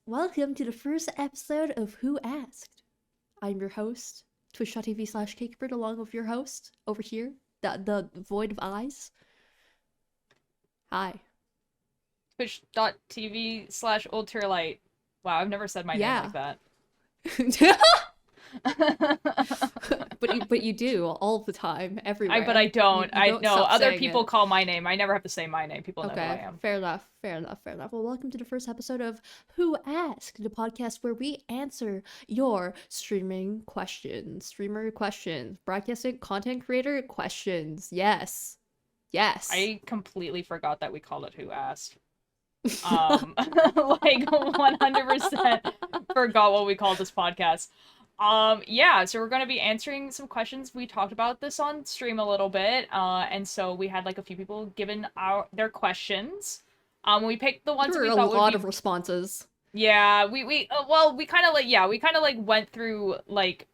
Welcome to the first episode of Who Asked. I'm your host, twitch.tv/cakebird, along with your host over here, the void of eyes. Hi. Twitch.tv/Ultearlight. Wow, I've never said my name like that. but you do all the time, everywhere. But I don't. You don't know stop other saying people it. call my name. I never have to say my name. People know who I am. Fair enough. Well, welcome to the first episode of Who Asked, the podcast where we answer your streamer questions, broadcasting content creator questions. Yes. I completely forgot that we called it Who Asked. Like 100% forgot what we called this podcast. Yeah, so we're going to be answering some questions. We talked about this on stream a little bit, and so we had like a few people given their questions. We picked the ones there we were thought a lot would be... of responses. Yeah, we kind of like went through like,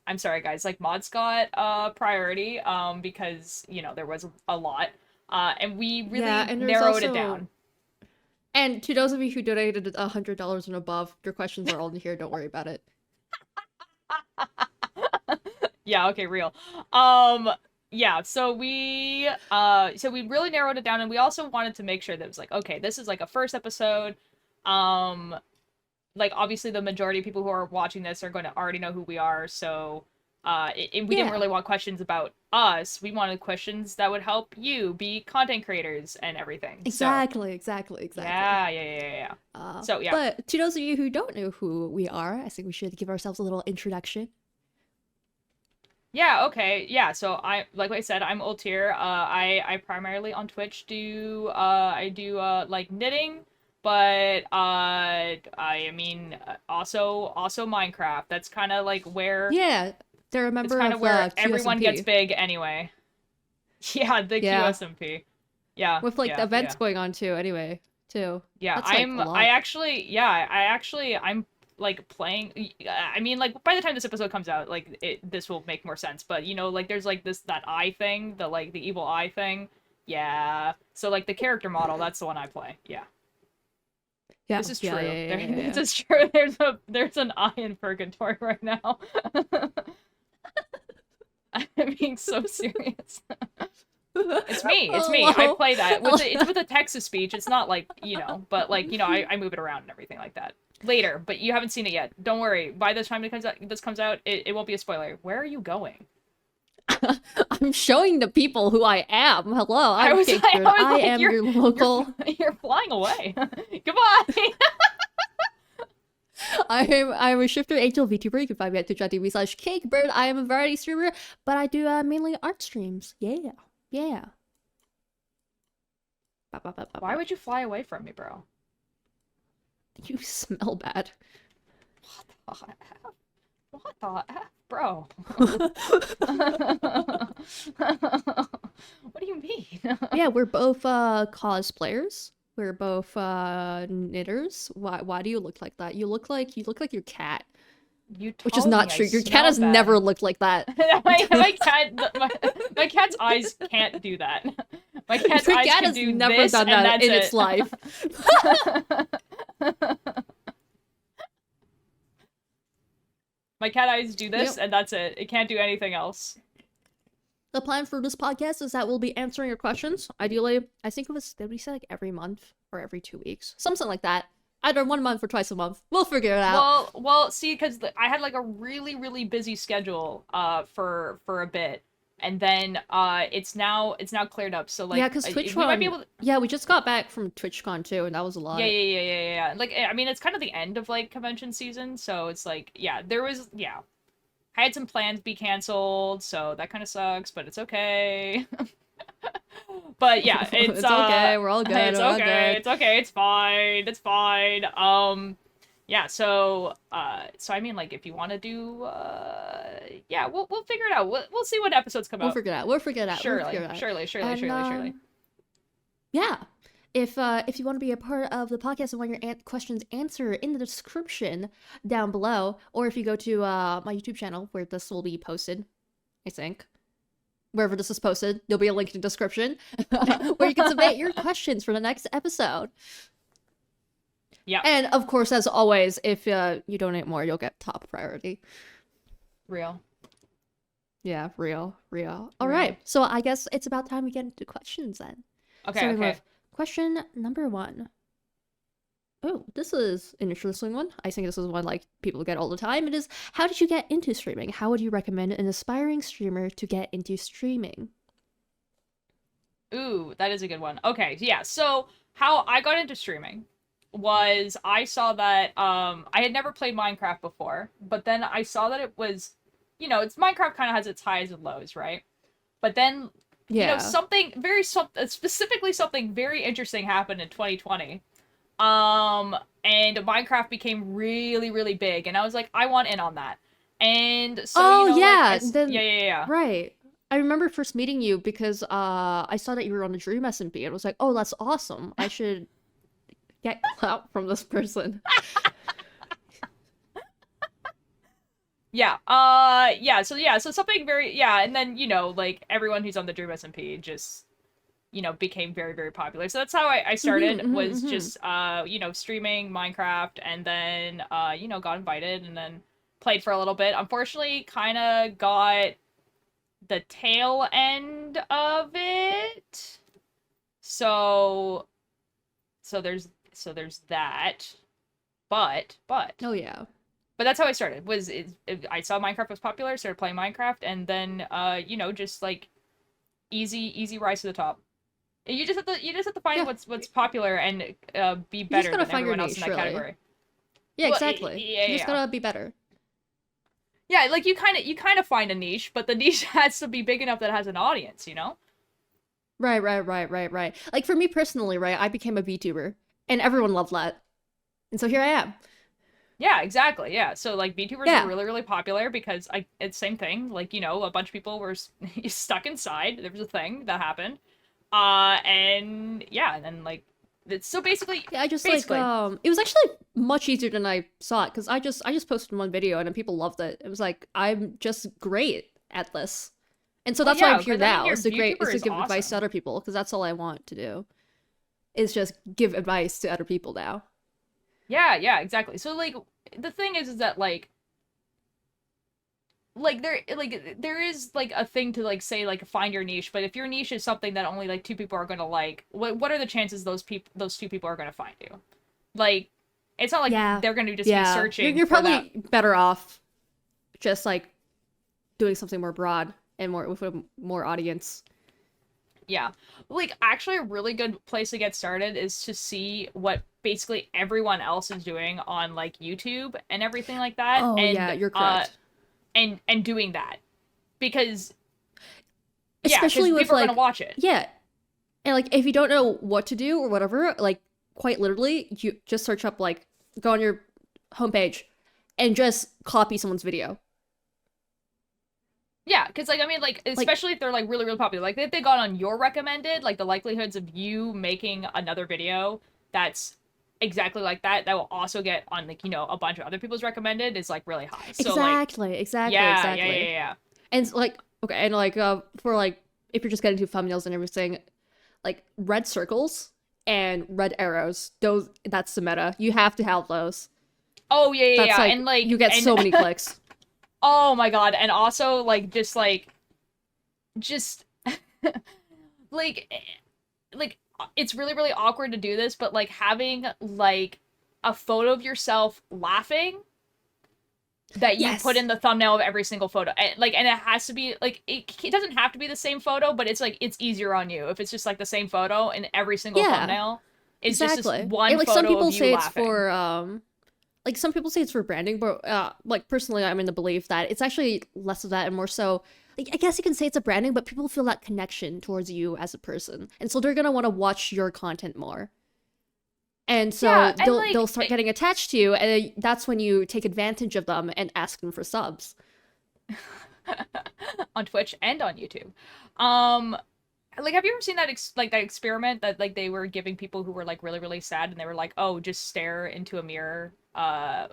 I'm sorry guys, like mods got priority because, you know, there was a lot. And we really narrowed it down. And to those of you who donated $100 and above, your questions are all in here, don't worry about it. Yeah, okay, real. Yeah, so we really narrowed it down, and we also wanted to make sure that it was like, okay, this is like a first episode. Like obviously the majority of people who are watching this are going to already know who we are, so we didn't really want questions about us. We wanted questions that would help you be content creators and everything. Exactly. Yeah. So yeah. But to those of you who don't know who we are, I think we should give ourselves a little introduction. Yeah, okay. Yeah, so like I said, I'm Ultear. I primarily on Twitch do like knitting, but I mean also Minecraft. That's kind of like where they're a member kind of where everyone QSMP. Gets big anyway. Yeah, the QSMP. Yeah. With like events going on too anyway, too. Yeah, that's, I'm like playing. I mean, like by the time this episode comes out, like this will make more sense. But you know, like there's like that eye thing, the evil eye thing. Yeah. So like the character model, that's the one I play. Yeah. This is true. This is true. There's an eye in purgatory right now. I'm being so serious. It's me. I play that. It's with a text-to-speech. It's not like, you know, but like, you know, I move it around and everything like that. Later, but you haven't seen it yet. Don't worry. By the time this comes out, it won't be a spoiler. Where are you going? I'm showing the people who I am. Hello, I'm cakebird. I am your local. You're flying away. Goodbye. I'm a shifter angel VTuber. You can find me at twitch.tv/cakebird. I am a variety streamer, but I do mainly art streams. Yeah. Why would you fly away from me, bro? You smell bad. What the F? Bro? What do you mean? Yeah, we're both cosplayers. We're both knitters. Why do you look like that? You look like your cat. Which is not true. Your cat has never looked like that. my cat's eyes can't do that. My cat's eyes can do never this, done and that that's in its life. My cat eyes do this, and that's it. It can't do anything else. The plan for this podcast is that we'll be answering your questions. Ideally, I think did we say like every month or every 2 weeks? Something like that. Either 1 month or twice a month. We'll figure it out. Well, see, because I had like a really, really busy schedule for a bit. And then it's now cleared up. So like, yeah, because TwitchCon, we might be able to... yeah, we just got back from TwitchCon too, and that was a lot. Yeah. Like, I mean, it's kind of the end of like convention season, so it's like, yeah, I had some plans be canceled, so that kind of sucks, but it's okay. But yeah, it's okay. We're all good. It's okay. It's fine. Yeah, so I mean, like, if you want to do, yeah, we'll figure it out. We'll see what episodes come out. We'll figure it out. Surely. Yeah. If you want to be a part of the podcast and want your questions answered, in the description down below, or if you go to my YouTube channel where this will be posted, I think. Wherever this is posted, there'll be a link in the description where you can submit your questions for the next episode. Yep. And of course, as always, if you donate more, you'll get top priority. Real. Yeah, real, real. All Real. right, so I guess it's about time we get into questions then. Okay, Starting okay. with question number 1. Oh, this is an interesting one. I think this is one like people get all the time. It is, how did you get into streaming? How would you recommend an aspiring streamer to get into streaming? Ooh, that is a good one. Okay, yeah. So how I got into streaming was I saw that I had never played Minecraft before, but then I saw that it was, it's Minecraft kind of has its highs and lows, right? But then, Yeah. something specifically something very interesting happened in 2020. And Minecraft became really, really big, and I was like, I want in on that. And so, Oh like, yeah, then yeah, yeah, yeah. right. I remember first meeting you because I saw that you were on the Dream SMP and was like, "Oh, that's awesome. I should get clout from this person." So something very, and then, like, everyone who's on the Dream SMP just, became very, very popular. So that's how I started, was just, streaming Minecraft, and then, got invited, and then played for a little bit. Unfortunately, kind of got the tail end of it. So there's that. But Oh yeah. that's how I started. I saw Minecraft was popular, started playing Minecraft, and then just like easy rise to the top. You just have to find Yeah. what's popular and be You just better gotta than find your everyone else in niche, that really. category. Yeah, Well, exactly. yeah, You just yeah. gotta be better. Yeah, like you kind of find a niche, but the niche has to be big enough that it has an audience, you know? Right. Like for me personally, right, I became a VTuber and everyone loved that. And so here I am. Yeah, exactly. Yeah. So like VTubers were Yeah. really, really popular because it's same thing. Like, a bunch of people were stuck inside. There was a thing that happened. And yeah, and then like it's so Yeah, I just like basically. it was actually much easier than I saw it cuz I just posted one video and then people loved it. It was like I'm just great at this. And so Well, that's why I'm yeah, here because I mean now. your Is VTuber to is give advice to awesome. other people because that's all I want to do. Is just give advice to other people now. Yeah, yeah, exactly. So like the thing is that there is like a thing to like say like find your niche, but if your niche is something that only like two people are gonna like, what are the chances those two people are gonna find you? Like, it's not like Yeah. they're gonna just be Yeah. searching You're for that. probably better off just like doing something more broad and more with a more audience. Yeah. Like, actually, a really good place to get started is to see what basically everyone else is doing on like YouTube and everything like that, Oh yeah, and you're correct. doing that, because yeah, because Especially with people are gonna like watch it. yeah, and like if you don't know what to do or whatever, like quite literally, you just search up like go on your homepage and just copy someone's video. Yeah, because like I mean, like Like especially if they're like really really popular, like if they got on your recommended, like the likelihoods of you making another video that's exactly like that will also get on like a bunch of other people's recommended is like really high. So like exactly. yeah. And like okay, and like for like if you're just getting to thumbnails and everything, like red circles and red arrows, those that's the meta. You have to have those. Oh yeah, yeah, That's yeah, like and you like get and so many clicks. oh my god, and also like just like like it's really really awkward to do this, but like having like a photo of yourself laughing that you put Yes. in the thumbnail of every single photo, and it has to be like it doesn't have to be the same photo, but it's like it's easier on you if it's just like the same photo in every single Yeah. thumbnail is just this Exactly. one And like some photo of people you say it's laughing. for like some people say it's for branding, but like personally I'm in the belief that it's actually less of that and more so like I guess you can say it's a branding, but people feel that connection towards you as a person. And so they're gonna want to watch your content more. And so Yeah, and they'll start getting attached to you, and that's when you take advantage of them and ask them for subs. on Twitch and on YouTube. Um, like, have you ever seen that experiment that like they were giving people who were like really really sad, and they were like, oh, just stare into a mirror,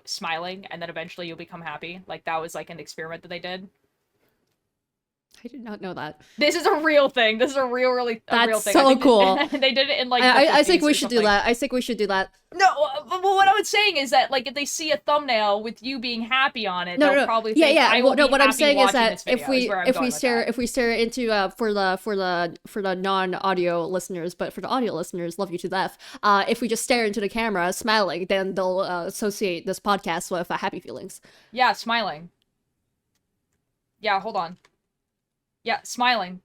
smiling, and then eventually you'll become happy. Like that was like an experiment that they did. I did not know that. This is a real thing. This is a real thing. That's I so think cool. They did it in like I think the we 50s or should do something. that. I think we should do that. No, but what I was saying is that like if they see a thumbnail with you being happy on it, No, they'll no, no. probably Yeah, think yeah. I will be What I'm happy saying is watching that this video. Is where I'm going with that. if we stare into for the non-audio listeners, but for the audio listeners, love you to death. If we just stare into the camera, smiling, then they'll associate this podcast with happy feelings. Yeah, smiling. Yeah, hold on. Yeah, smiling.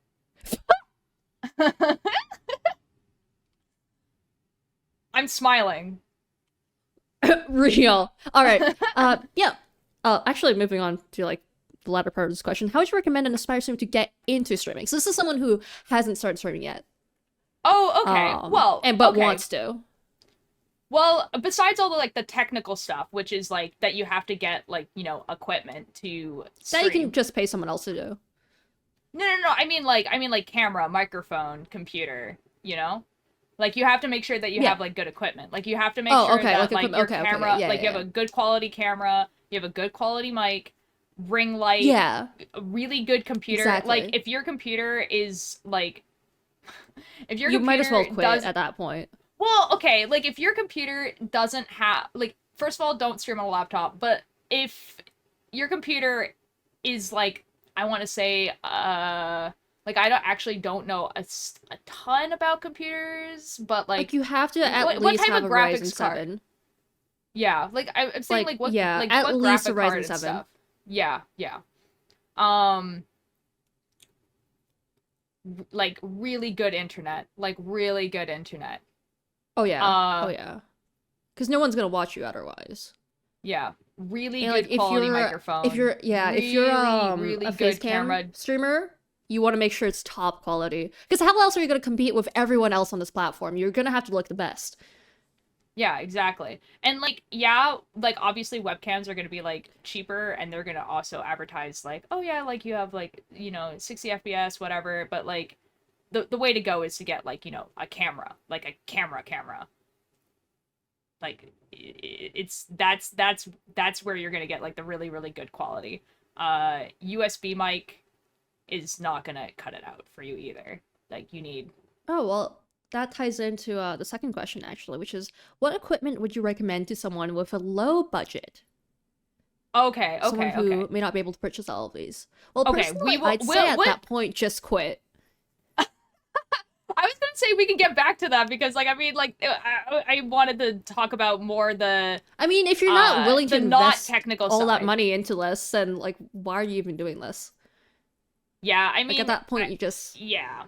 I'm smiling. Real. All right. Yeah. Actually, moving on to like the latter part of this question, how would you recommend an aspiring streamer to get into streaming? So this is someone who hasn't started streaming yet. Oh, okay. Well, but okay. wants to. Well, besides all the like the technical stuff, which is like that you have to get like, you know, equipment to stream. That you can just pay someone else to do. No. I mean like camera, microphone, computer, you know? Like you have to make sure that you have like good equipment. Like you have to make sure that like your camera, you have a good quality camera, you have a good quality mic, ring light, a really good computer. Exactly. Like if your computer is like if your you computer might as well quit at that point. Well, okay, like if your computer doesn't have like first of all, don't stream on a laptop, but if your computer is like I want to say like I don't know a ton about computers, but like you have to at least what type have of a graphics Ryzen card? 7. Yeah, like I'm saying like what at what least a graphic card Ryzen and 7. stuff. Yeah. Like really good internet. Oh yeah. Because no one's gonna watch you otherwise. Yeah, really good quality microphone. If you're really a good face camera streamer, you want to make sure it's top quality. Because how else are you gonna compete with everyone else on this platform? You're gonna have to look the best. Yeah, exactly. And like, yeah, like obviously webcams are gonna be like cheaper, and they're gonna also advertise like, oh yeah, like you have like 60 FPS, whatever. But like, the way to go is to get like a camera, like a camera. Like that's where you're gonna get like the really really good quality. USB mic is not gonna cut it out for you either. Like you need. Oh well, that ties into the second question actually, which is what equipment would you recommend to someone with a low budget? Okay. Someone who may not be able to purchase all of these. Well, okay, personally, I'd say at that point just quit. I was gonna say we can get back to that because, like, I mean, like, I wanted to talk about more the. I mean, if you're not willing to invest technical all that money into this, then like, why are you even doing this? Yeah, I mean, like, at that point, you just yeah.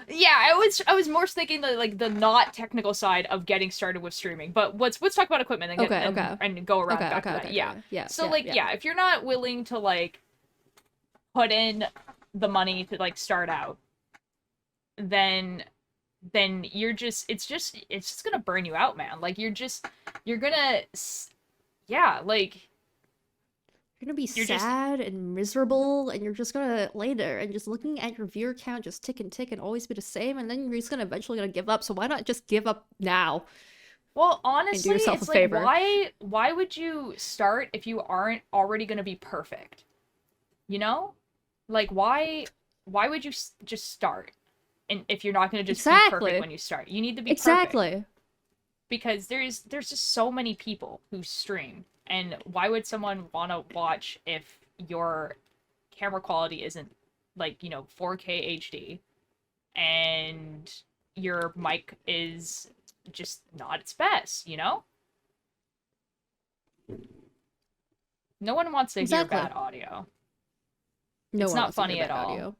I was more thinking like the not technical side of getting started with streaming. But let's talk about equipment and and go around back to that. Yeah. So if you're not willing to like put in the money to like start out, then you're just it's just gonna burn you out, man. Like you're gonna like you're gonna be sad and miserable, and you're just gonna lay there and just looking at your viewer count just tick and always be the same, and then you're just gonna eventually give up. So why not just give up now? Well, honestly, it's like why would you start if you aren't already gonna be perfect? You know, like why would you just start? And if you're not going to just be perfect when you start, you need to be perfect. Because there's just so many people who stream, and why would someone want to watch if your camera quality isn't like 4K HD, and your mic is just not its best, No one wants to hear bad audio. It's not funny at all. Audio.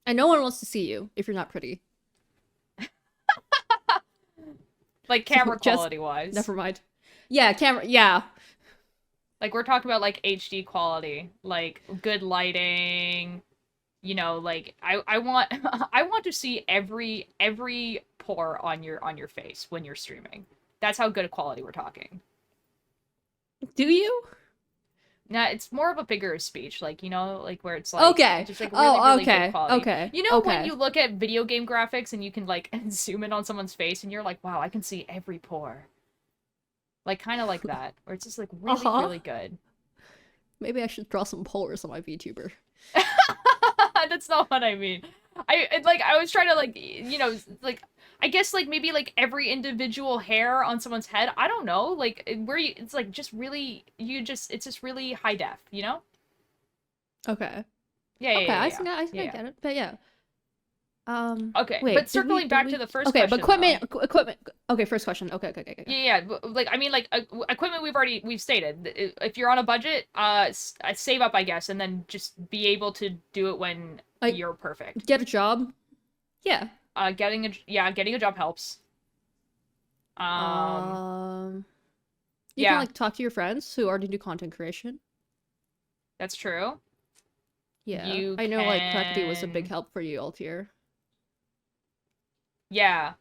And no one wants to see you if you're not pretty. Like camera quality wise. Never mind. Yeah, camera. Yeah. Like we're talking about like HD quality, like good lighting. Like I want I want to see every pore on your face when you're streaming. That's how good a quality we're talking. Do you? No, it's more of a figure of speech, like like where it's like just like really good quality. Okay. When you look at video game graphics and you can like zoom in on someone's face and you're like, wow, I can see every pore. Like kind of like that, where it's just like really really good. Maybe I should draw some pores on my VTuber. That's not what I mean. I was trying to like like I guess like maybe like every individual hair on someone's head. I don't know. Like where you it's like just really it's just really high def, you know? Okay. Yeah, yeah, Okay, yeah, I yeah. think I think Yeah, I yeah. get it. But yeah. Okay, but Wait, circling back to the first Okay, but question though. equipment. Okay, first question. Okay, okay, okay, okay. Yeah, yeah. Like I mean, like equipment we've stated. If you're on a budget, save up, I guess, and then just be able to do it when Like, you're perfect. get a job. Yeah. Getting a job helps. Um, You can yeah, like talk to your friends who already do content creation. that's true. Yeah, You I know like Prakriti was a big can, help for you, Ultear. yeah.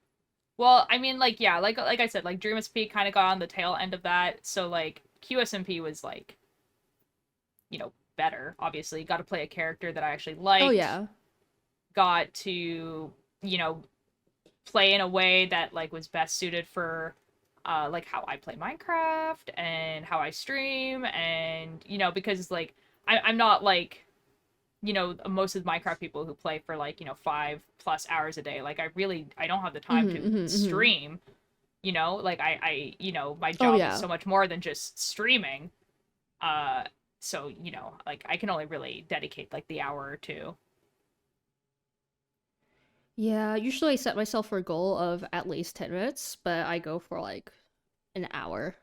Well, I mean, like, yeah, like I said, like Dream SP kind of got on the tail end of that, so like QSMP was like, better. Obviously, got to play a character that I actually Oh liked. yeah. Got to, play in a way that like was best suited for like how I play Minecraft and how I stream and because like I'm not like most of the Minecraft people who play for like 5+ hours a day. Like I don't have the time Mm-hmm, to mm-hmm, mm-hmm. stream. Like I my Oh job is yeah. so much more than just streaming. uh so like I can only really dedicate like the hour or two. Yeah, usually I set myself for a goal of at least 10 minutes, but I go for like an hour.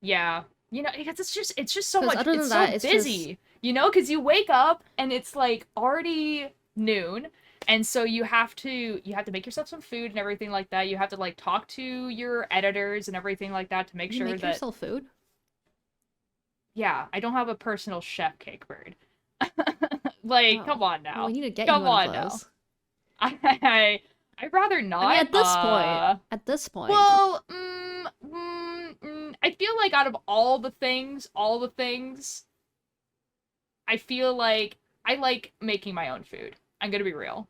Yeah. Because it's just so Because much, other it's than so that, it's just busy, because you wake up and it's like already noon. And so you have to make yourself some food and everything like that. You have to like talk to your editors and everything like that to make you sure make that, yourself food. yeah, I don't have a personal chef, Cakebird. Like, come Oh, on well, we now. need to get you Come one of on now. those. I'd rather I mean, not. at this point, Well, I feel like out of all the things, I feel like I like making my own food. I'm gonna be real.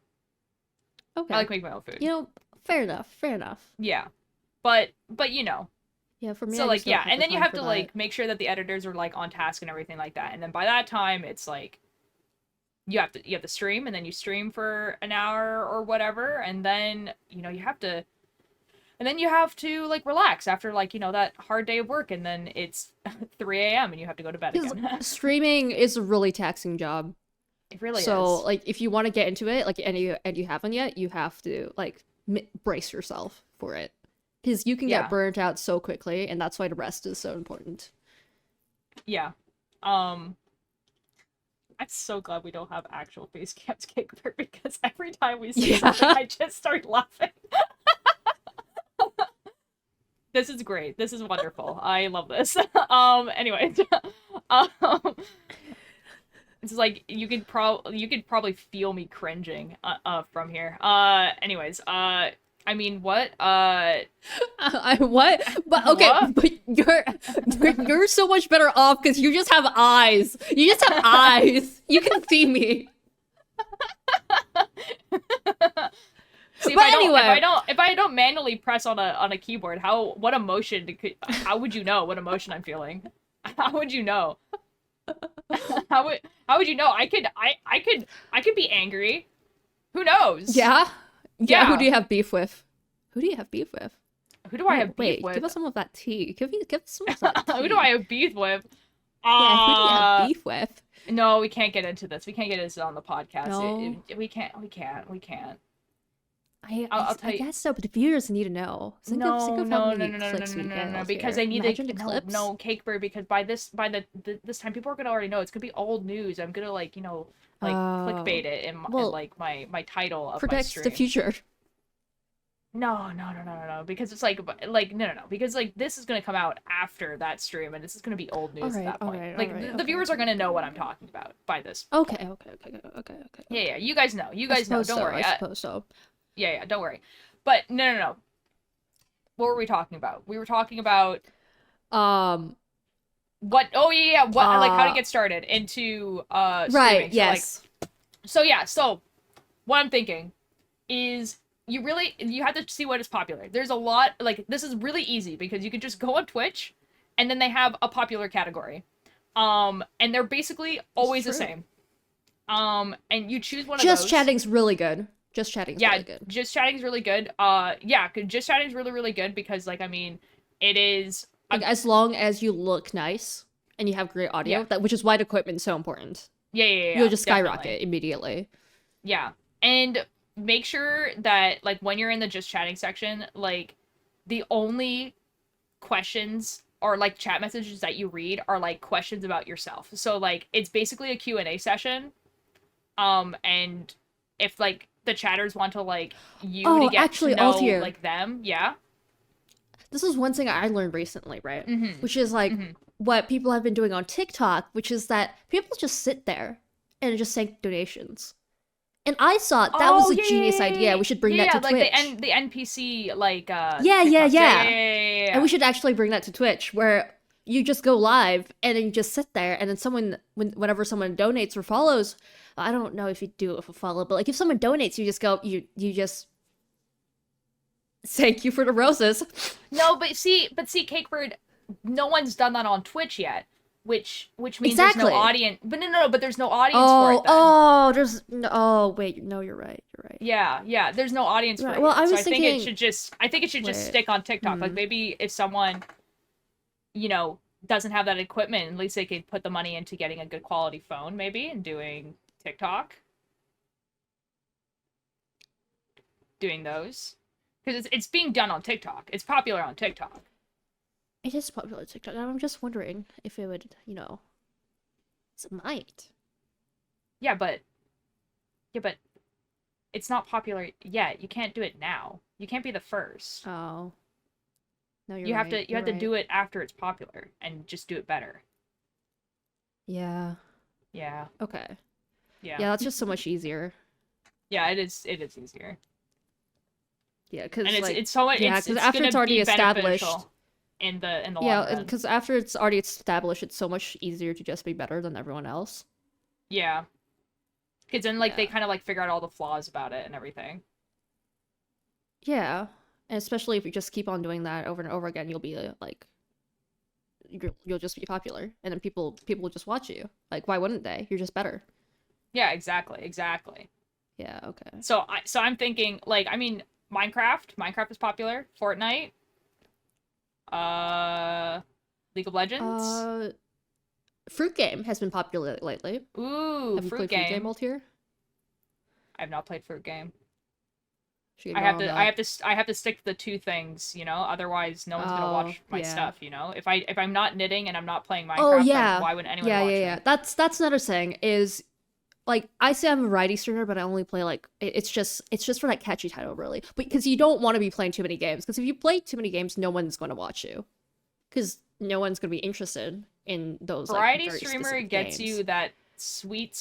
I okay. like making my own food. You know, fair enough, fair enough. Yeah. But Yeah, for me, so I like just don't yeah, have and the then you time have for to that. like make sure that the editors are like on task and everything like that. And then by that time it's like you have to stream, and then you stream for an hour or whatever, and then you have to like relax after like that hard day of work, and then it's 3 a.m. and you have to go to bed Because again. streaming is a really taxing job. It really So, is. like, if you want to get into it, like, and you haven't yet, you have to like brace yourself for it. Because you can get Yeah. burnt out so quickly, and that's why the rest is so important. Yeah. I'm so glad we don't have actual face cams, Cakebird, because every time we say something, Yeah. I just start laughing. This is great. This is wonderful. I love this. Anyway, um, it's like you could probably feel me cringing from here. Anyways, I mean, what? I what? But okay, What? but you're so much better off because you just have eyes. You just have eyes. You can see me. See, But anyway, if I don't manually press on a keyboard, how would you know what emotion I'm feeling? How would you know? How would you know? I could be angry. Who knows? yeah, yeah. Who do Yeah. you have beef with? Who do you have beef with? Who do I No, have beef wait. Give with? us some of that tea. Give us some of that tea. Who do I have beef with? Yeah, who do you have beef with? No, we can't get into this. We can't get into it on the podcast. No. We can't. We can't. We can't. I, I'll I, tell I you. guess so, but the viewers need to know. Think of No, how no, no, many no, no, no, clicks no, we no, get no, out because here. they need Imagine to the clips. no Cakebird, because this time people are gonna already know. It's gonna be old news. I'm gonna like Oh, clickbait it in well, like my title of my protects the stream. future. No, no, no, no, no, no, because it's like no, no, no, because like this is gonna come out after that stream, and this is gonna be old news at that point. Like the Okay, viewers okay, are gonna know okay, what I'm okay. talking about by this Okay, point. okay, okay, okay, okay, okay. Yeah, Okay. yeah, you guys know. You I guys know. suppose Don't so. worry. I suppose so. Yeah, yeah, don't worry. But no, no, no. What were we talking about? We were talking about Um. what? Oh yeah, yeah. What? Like how to Uh. get started into Right. streaming. Yes. So yeah. So what I'm thinking is you have to see what is popular. There's a lot, like this is really easy because you can just go on Twitch, and then they have a popular category, and they're basically This is always the true. same. And you choose one of Just those. chatting's really good. Just chatting's Yeah, really good. just chatting's really good. Yeah, just chatting's really, really good because, like, I mean, it is Like, a as long as you look nice and you have great yeah, audio, that which is why the equipment's so important. You'll yeah, just definitely. skyrocket immediately. Yeah. And make sure that, like, when you're in the just chatting section, like, the only questions or like chat messages that you read are like questions about yourself. So like it's basically a Q&A session. And if like the chatters want to like you to Oh, get to actually, know Ultear. like them, yeah. This is one thing I learned recently, right? Mhm. Which is like Mhm. what people have been doing on TikTok, which is that people just sit there and just take donations. And I thought that was Oh a yeah, genius idea. We should bring that to like Twitch. the NPC like Yeah, yeah, TikToks. yeah. And Yeah. we should actually bring that to Twitch where you just go live and then you just sit there and then whenever someone donates or follows, I don't know if you do it with a follow, but like if someone donates, you just go you just thank you for the roses. No, but see, Cakebird, no one's done that on Twitch yet, which means there's no Exactly. audience. But no, but there's no audience for it then. There's no, oh wait, no, you're right. You're right. Yeah, there's no audience for Right. it Well, yet. I So was thinking, I think it should just wait. stick on TikTok. Like Hmm. maybe if someone, you know, doesn't have that equipment, at least they could put the money into getting a good quality phone, maybe, and TikTok, doing those. Because it's being done on TikTok. It's popular on TikTok. It is popular on TikTok. I'm just wondering if it would, it might. Yeah, but yeah, but it's not popular yet. You can't do it now. You can't be the first. Oh, no, you're You have right. to You're right. do it after it's popular and just do it better. Yeah. Yeah. Okay. Yeah. Yeah, that's just so much easier. Yeah, it is easier. Yeah, And because like, yeah, because it's after going it's to already be established, beneficial in the long yeah, run. because after it's already established, it's so much easier to just be better than everyone else. Yeah. Cuz then like they Yeah. kind of like figure out all the flaws about it and everything. Yeah, and especially if you just keep on doing that over and over again, you'll be like, you'll just be popular, and then people will just watch you. Like, why wouldn't they? You're just better. Yeah, exactly. Exactly. Yeah. Okay. So I'm thinking like I mean Minecraft is popular. Fortnite, uh League of Legends. Uh, Fruit Game has been popular lately. Ooh, Have you fruit played Fruit Game game. Multier? I have not played fruit game. Should get on that. I have to stick to the two things, you know. Otherwise, no one's gonna Oh watch my yeah. stuff, you know. If I'm not knitting and I'm not playing Oh Minecraft, then yeah. why would anyone Yeah, yeah, watch yeah. me? That's another thing is like I say I'm a variety streamer, but I only play like it's just for that catchy title really. But because you don't want to be playing too many games, because if you play too many games, no one's going to watch you, because no one's going to be interested in those like Variety very streamer specific gets games. you that sweet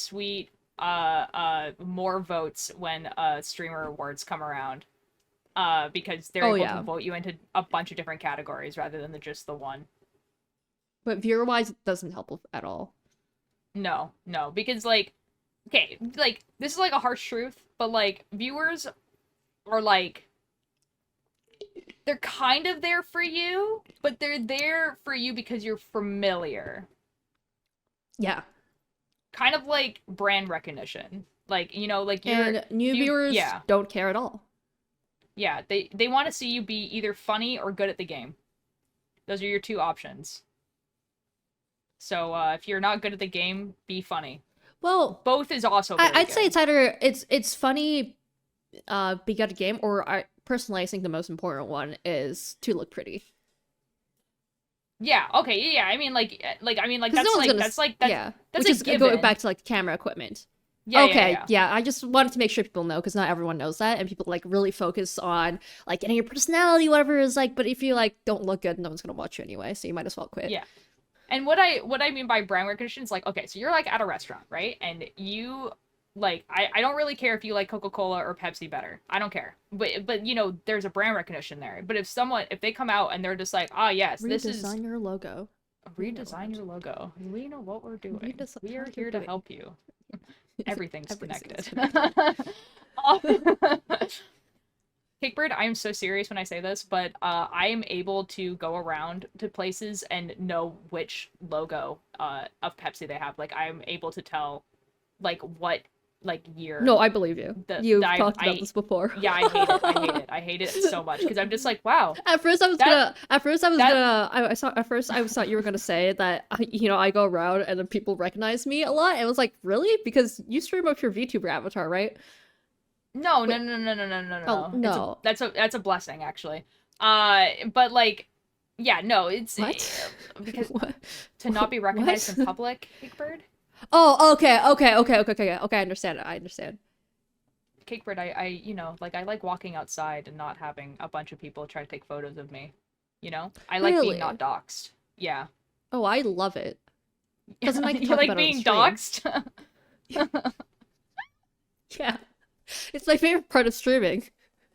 more votes when streamer awards come around. Because they're Oh able to yeah, vote you into a bunch of different categories rather than just the one. but viewer wise, it doesn't help at all. No, because like, okay, like this is like a harsh truth, but like viewers are like they're kind of there for you, but they're there for you because you're familiar. Yeah, Kind of like brand recognition. Like, you know, like and new you viewers yeah. don't care at all. Yeah, they want to see you be either funny or good at the game. Those are your two options. So, if you're not good at the game, be funny. Well, Both is also very I'd say good. it's either it's funny, be good at game, or I think the most important one is to look pretty. Yeah, okay, yeah. I mean I mean Because no one's gonna, yeah, that's which a is going given. back to like camera equipment. Okay, Yeah. yeah, I just wanted to make sure people know because not everyone knows that, and people like really focus on like getting your personality, whatever is like. But if you like don't look good, no one's gonna watch you anyway, so you might as well quit. Yeah. And what I mean by brand recognition is like, okay, so you're like at a restaurant, right? And you like I don't really care if you like Coca-Cola or Pepsi better. I don't care. But you know, there's a brand recognition there. But if they come out and they're just like, "Ah, yes, this is Redesign your logo. We know redesign it. your logo. We know what we're doing. Redesign We are what you're here to doing. help you. Everything's Everything's connected." connected. Cakebird, I am so serious when I say this, but I am able to go around to places and know which logo of Pepsi they have. Like, I'm able to tell like what like year. No, I believe you. You've talked about this before. Yeah, I hate it. I hate it. I hate it so much because I'm just like, wow. At first I thought you were gonna say that I go around and then people recognize me a lot. And it was like, really? Because you stream up your VTuber avatar, right? No. Oh, no. That's a blessing actually. But like, yeah, no, it's what? Because What? to not be recognized in public, cakebird. Oh, okay. I understand. Cakebird, I like walking outside and not having a bunch of people try to take photos of me. I like Really? being not doxxed. Yeah. Oh, I love it. Doesn't like you like being doxxed? Yeah. It's my favorite part of streaming.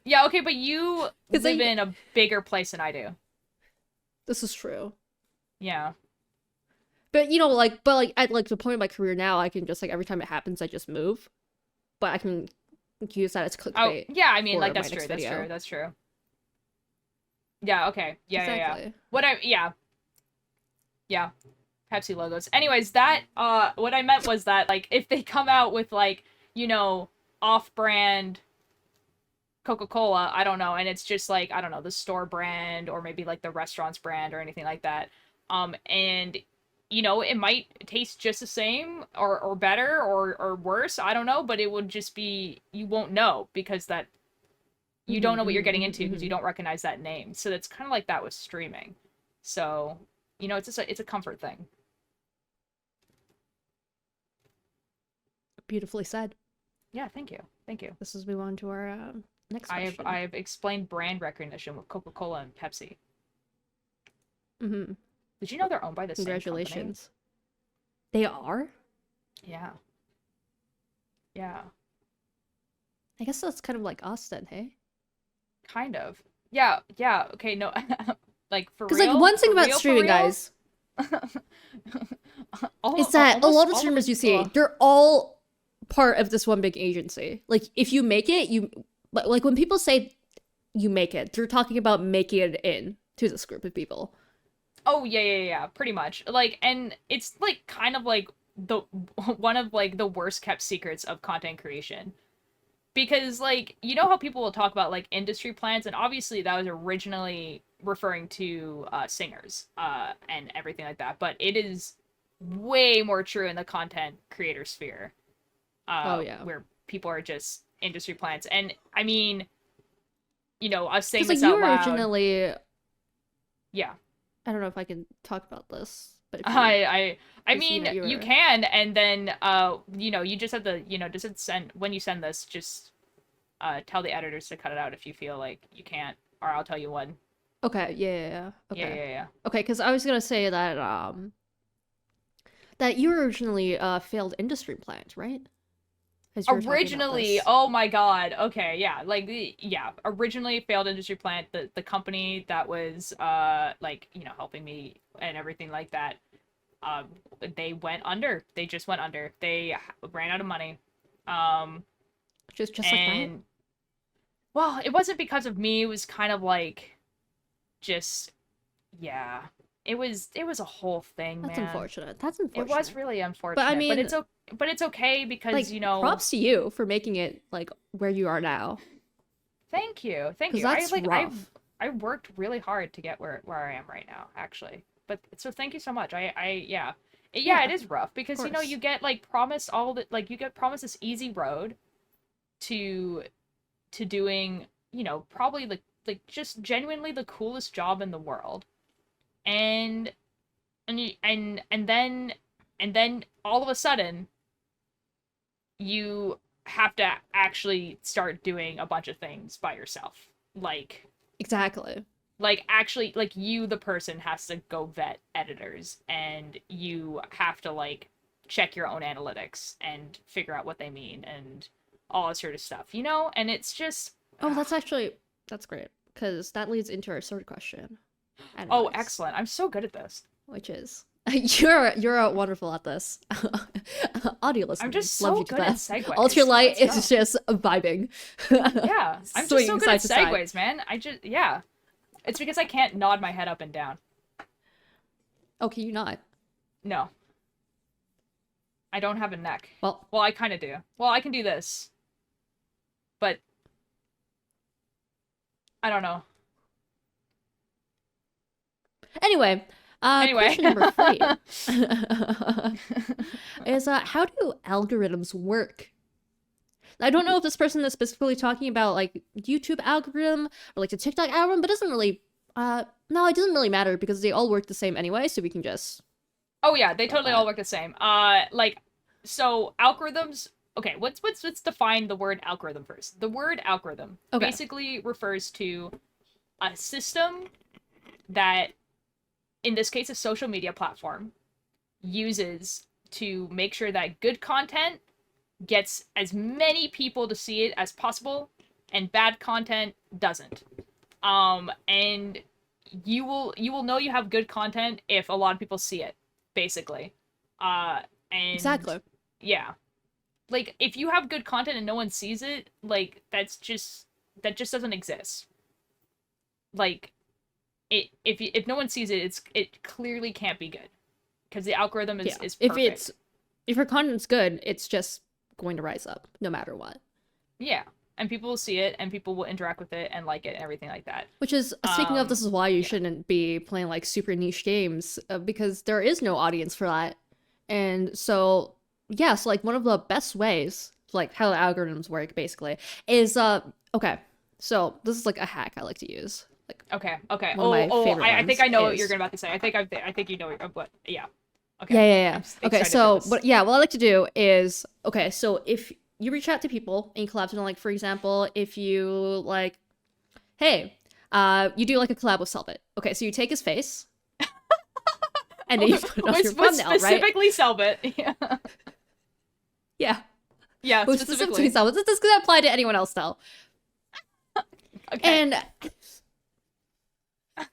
Yeah, okay, but you live in a bigger place than I do. This is true. Yeah. But at like the point of my career now, I can just like every time it happens, I just move. But I can use that as clickbait. Oh, yeah, I mean, like that's true. That's true. Yeah, okay. Yeah. Yeah. Pepsi logos. Anyways, that what I meant was that like if they come out with like, off-brand Coca-Cola, I don't know, and it's just like, I don't know, the store brand or maybe like the restaurant's brand or anything like that. And it might taste just the same or better or worse, I don't know, but it would just be, you won't know because that you don't know what you're getting into because you don't recognize that name. So it's kind of like that with streaming. So, it's a comfort thing. Beautifully said. Yeah, thank you. This is move on to our next question. I have explained brand recognition with Coca-Cola and Pepsi. Mm-hmm. Did you know they're owned by the same company? Congratulations. They are? Yeah. Yeah. I guess that's kind of like us then, hey? Kind of. Yeah. Okay, no. Like, for real? Because, like, one thing about streaming, guys, is that a lot of streamers you see, they're all part of this one big agency. Like, if you make it, like, when people say you make it, they're talking about making it in to this group of people. Oh, yeah, pretty much. Like, and it's, like, kind of, like, one of, like, the worst kept secrets of content creation. Because, like, how people will talk about, like, industry plans, and obviously that was originally referring to singers and everything like that, but it is way more true in the content creator sphere. Where people are just industry plants. And, I mean, I was saying this out loud. Originally... Yeah. I don't know if I can talk about this, but I mean, you can, and then you just have to, just send, when you send this, just tell the editors to cut it out if you feel like you can't, or I'll tell you when. Okay, yeah. Okay. Yeah. Okay, because I was gonna say that that you originally failed industry plant, right? Originally, oh my god. Okay, yeah. Like, originally failed industry plant, the company that was like, helping me and everything like that, they went under. They just went under. They ran out of money. Just like that? Well, it wasn't because of me. It was kind of like just, yeah. It was a whole thing, That's man. Unfortunate. That's unfortunate. It was really unfortunate. But I mean, but it's okay because, like, props to you for making it like where you are now. Thank you. That's rough. I worked really hard to get where I am right now, actually. But so thank you so much. Yeah, it is rough because you get like promised you get promised this easy road to doing, probably like just genuinely the coolest job in the world. And then all of a sudden you have to actually start doing a bunch of things by yourself. Like, exactly. Like, actually, like, you, the person, has to go vet editors, and you have to, like, check your own analytics and figure out what they mean and all that sort of stuff, And it's just... Oh, that's great, because that leads into our third question. Anyways. Oh, excellent. I'm so good at this. Which is... You're wonderful at this. Audio listeners, I'm just so good at segues. Ultearlight is just vibing. Yeah, I'm just so good at segues, man. Yeah. It's because I can't nod my head up and down. Oh, can you not? No. I don't have a neck. Well, Well, I kind of do. Well, I can do this, but I don't know. anyway, Anyway. question number 3 is how do algorithms work? I don't know if this person is specifically talking about like YouTube algorithm or like the TikTok algorithm, but it doesn't really no, it doesn't really matter because they all work the same anyway, so we can just Oh yeah, they go with totally all that. work the same. Like, so algorithms. Okay, let's define the word algorithm first. The word algorithm Okay. basically refers to a system that, in this case, a social media platform uses to make sure that good content gets as many people to see it as possible, and bad content doesn't. And you will know you have good content if a lot of people see it, basically. And Exactly. yeah, like if you have good content and no one sees it, like that just doesn't exist. Like if no one sees it, it clearly can't be good because the algorithm Yeah. is If perfect. it's if your content's good, it's just going to rise up no matter what. Yeah, and people will see it and people will interact with it and like it and everything like that. Which is, speaking of, this is why you Yeah. shouldn't be playing like super niche games because there is no audience for that. And so, yeah, so like one of the best ways, like how the algorithms work basically, is okay. So this is like a hack I like to use. Like Okay. Okay. one of Oh, my oh, favorite I think ones I know what you're is about to say. I think you know what. Yeah. yeah, Okay. yeah, yeah. I'm Okay, excited for so this. what I like to do is okay, so if you reach out to people and you collab with them, like for example, if you like, hey, you do like a collab with Selbit. Okay, so you take his face and then you put it on your With thumbnail, right? specifically Selbit. Yeah. Yeah. Yeah. With specifically Specifically. Selbit. This could apply to anyone else though. Okay. And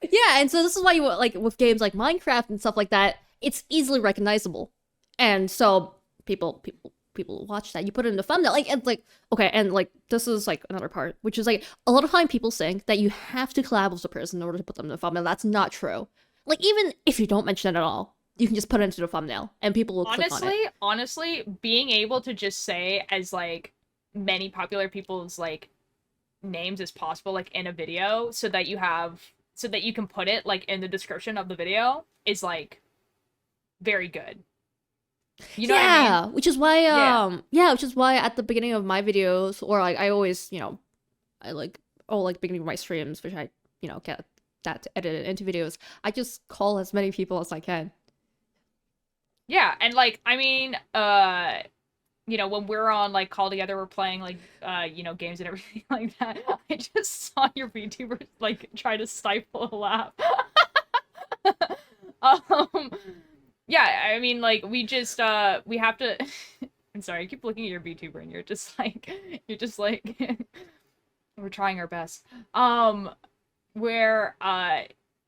yeah, and so this is why you like with games like Minecraft and stuff like that, it's easily recognizable. And so people watch that. You put it in the thumbnail. Like and like okay, and like this is like another part, which is like a lot of time people think that you have to collab with a person in order to put them in the thumbnail. That's not true. Like even if you don't mention it at all, you can just put it into the thumbnail and people will click on it. Honestly, being able to just say as like many popular people's like names as possible like in a video so that you can put it like in the description of the video is like very good. You know what I mean? Yeah, which is why Yeah. which is why at the beginning of my videos or like I always, I like like beginning of my streams, which I, get that edited into videos, I just call as many people as I can. Yeah, and like I mean, when we're on like call together, we're playing like games and everything like that. I just saw your VTuber like try to stifle a laugh. um, yeah, I mean like we have to. I'm sorry, I keep looking at your VTuber and you're just like we're trying our best. Where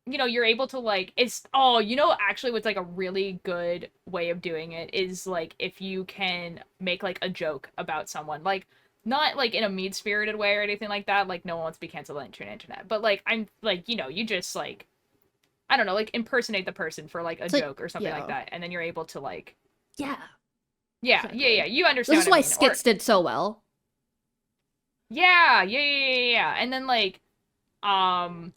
you're able to like it's actually what's like a really good way of doing it is like if you can make like a joke about someone, like not like in a mean spirited way or anything like that, like no one wants to be canceled on the internet, but like I'm like you just like I don't know, like impersonate the person for like a It's like, joke or something like yeah, that, and then you're able to like yeah, yeah, exactly. you understand This is what I why mean. Or skits did so well. yeah, and then like um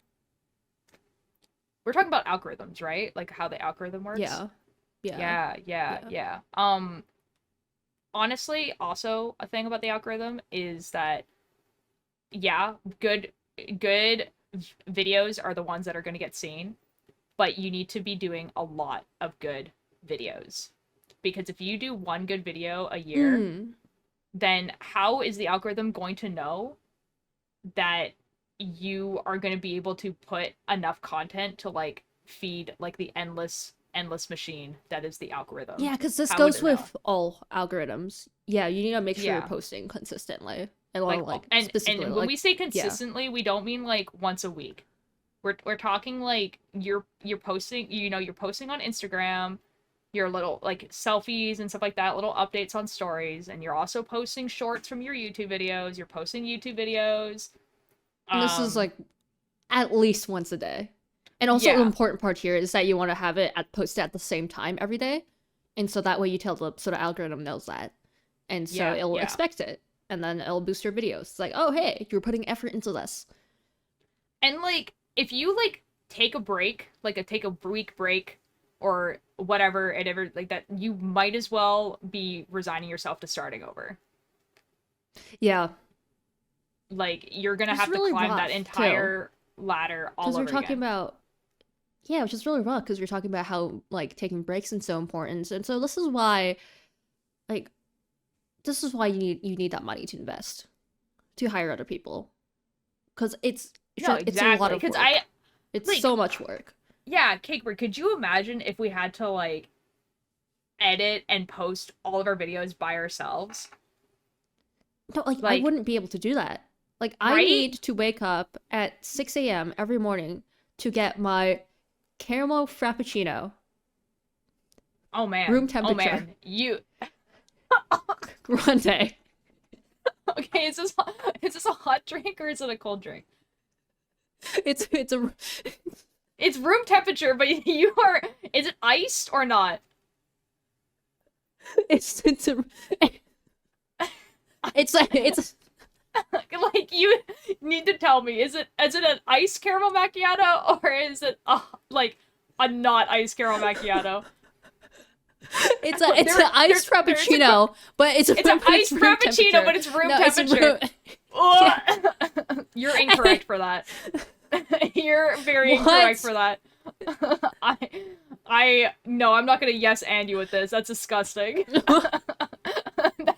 we're talking about algorithms, right? Like how the algorithm works. Yeah, yeah, Yeah. yeah. Honestly, also a thing about the algorithm is that yeah, good videos are the ones that are going to get seen, but you need to be doing a lot of good videos. Because if you do one good video a year, Mm. then how is the algorithm going to know that you are going to be able to put enough content to like feed like the endless machine that is the algorithm? Yeah, because this How would goes it know? with all algorithms. Yeah, you need to make sure you're Yeah. posting consistently. And Like like specifically and when like we say yeah. consistently, we don't mean like once a week. We're talking like you're posting, you're posting on Instagram, your little like selfies and stuff like that, little updates on stories, and you're also posting shorts from your YouTube videos. You're posting YouTube videos. And this is Um like at least once a day. And also the yeah. important part here is that you want to have it posted at the same time every day. And so that way you tell the sort of algorithm knows that. And so Yeah, it'll yeah. expect it. And then it'll boost your videos. It's like, oh, hey, you're putting effort into this. And like if you like take a break, like take a week break or whatever, and ever like that, you might as well be resigning yourself to starting over. Yeah. Like you're gonna It's have to really climb that rough, too. entire ladder all Because we're over talking again. about, yeah, which is really rough because we're talking about how, like, taking breaks is so important. And so this is why, like, this is why you need that money to invest, to hire other people. Because No, it's a lot exactly. of Because I work. It's like so much work. yeah, Cakebird, could you imagine if we had to like edit and post all of our videos by ourselves? No, like, I Like, wouldn't be able to do that. Like, I right? need to wake up at 6 a.m. every morning to get my caramel frappuccino, Oh man. room Oh temperature, man. You grande. okay, is this a hot drink or is it a cold drink? It's a It's room temperature, but you are is it iced or not? it's a it's Like you need to tell me, is it an iced caramel macchiato or is it like a not iced caramel macchiato? it's an iced There's a frappuccino, but it's an it's iced room frappuccino, temperature. but it's room No, it's temperature. room. Yeah. You're incorrect for that. You're very incorrect What? for that. I no, I'm not gonna yes and you with this. That's disgusting.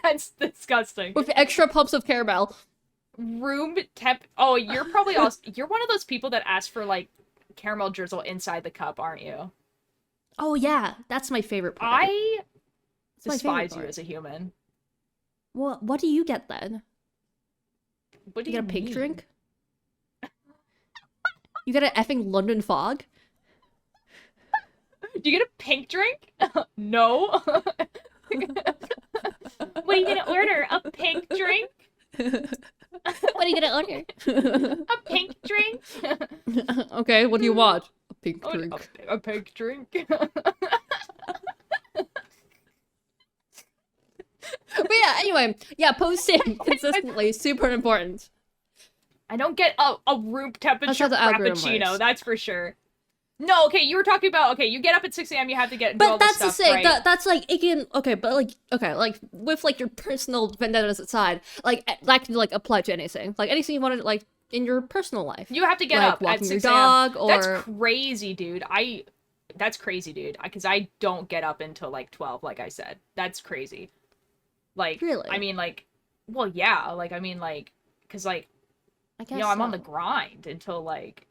That's disgusting. With extra pumps of caramel. Room temp. Oh, you're probably also you're one of those people that ask for like caramel drizzle inside the cup, aren't you? Oh yeah, that's my favorite part. I That's my favorite despise you part. as a human. Well, what do you get then? What do You you get a pink mean? drink? You get an effing London fog? Do you get a pink drink? No. What are you gonna order? A pink drink? What are you gonna order? A pink drink? Okay, what do you want? A pink Oh, drink. a pink drink? But yeah, anyway, yeah, posting consistently is super important. I don't get a room That's how temperature the algorithm frappuccino, works. that's for sure. No, okay, you were talking about okay, you get up at 6 a.m. You have to do But all this that's the stuff, thing. right? That's like it can okay, but like okay, like with like your personal vendettas aside, like that can like apply to anything. Like anything you want to like in your personal life. You have to get Like up at walking your 6 a.m. dog That's or crazy, dude. That's crazy, dude. Because I don't get up until like 12, like I said. That's crazy. Like, I really. mean, like, well, yeah, like, I mean, like, because like, I you know, guess I'm on the so. grind until like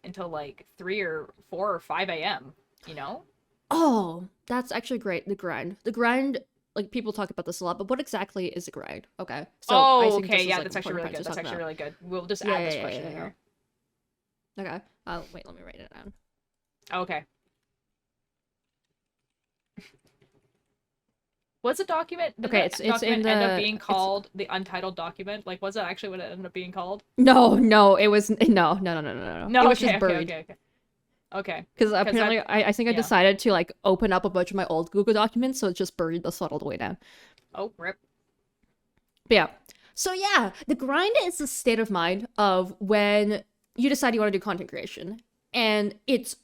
3 or 4 or 5 a.m. You know? Oh, that's actually great. The grind. The grind, like people talk about this a lot, but what exactly is the grind? Okay. So I Oh, think this okay, is yeah, like that's actually important really part to good. That's talk actually about. really good. We'll just Yeah, add yeah, this yeah, question yeah, in yeah. here. Okay. Wait, let me write it down. Okay. Was a document? Did Okay, that it's in document end up the being it's called the untitled document? Like, was that actually what it ended up being called? no, it was no. It No. was Okay. just Okay. buried. Okay. Okay. Okay. Because Because that. apparently I think I Yeah. decided to like open up a bunch of my old Google documents, so it just buried the thought all the way down. Oh, rip. But yeah. So yeah, the grind is the state of mind of when you decide you want to do content creation. And it's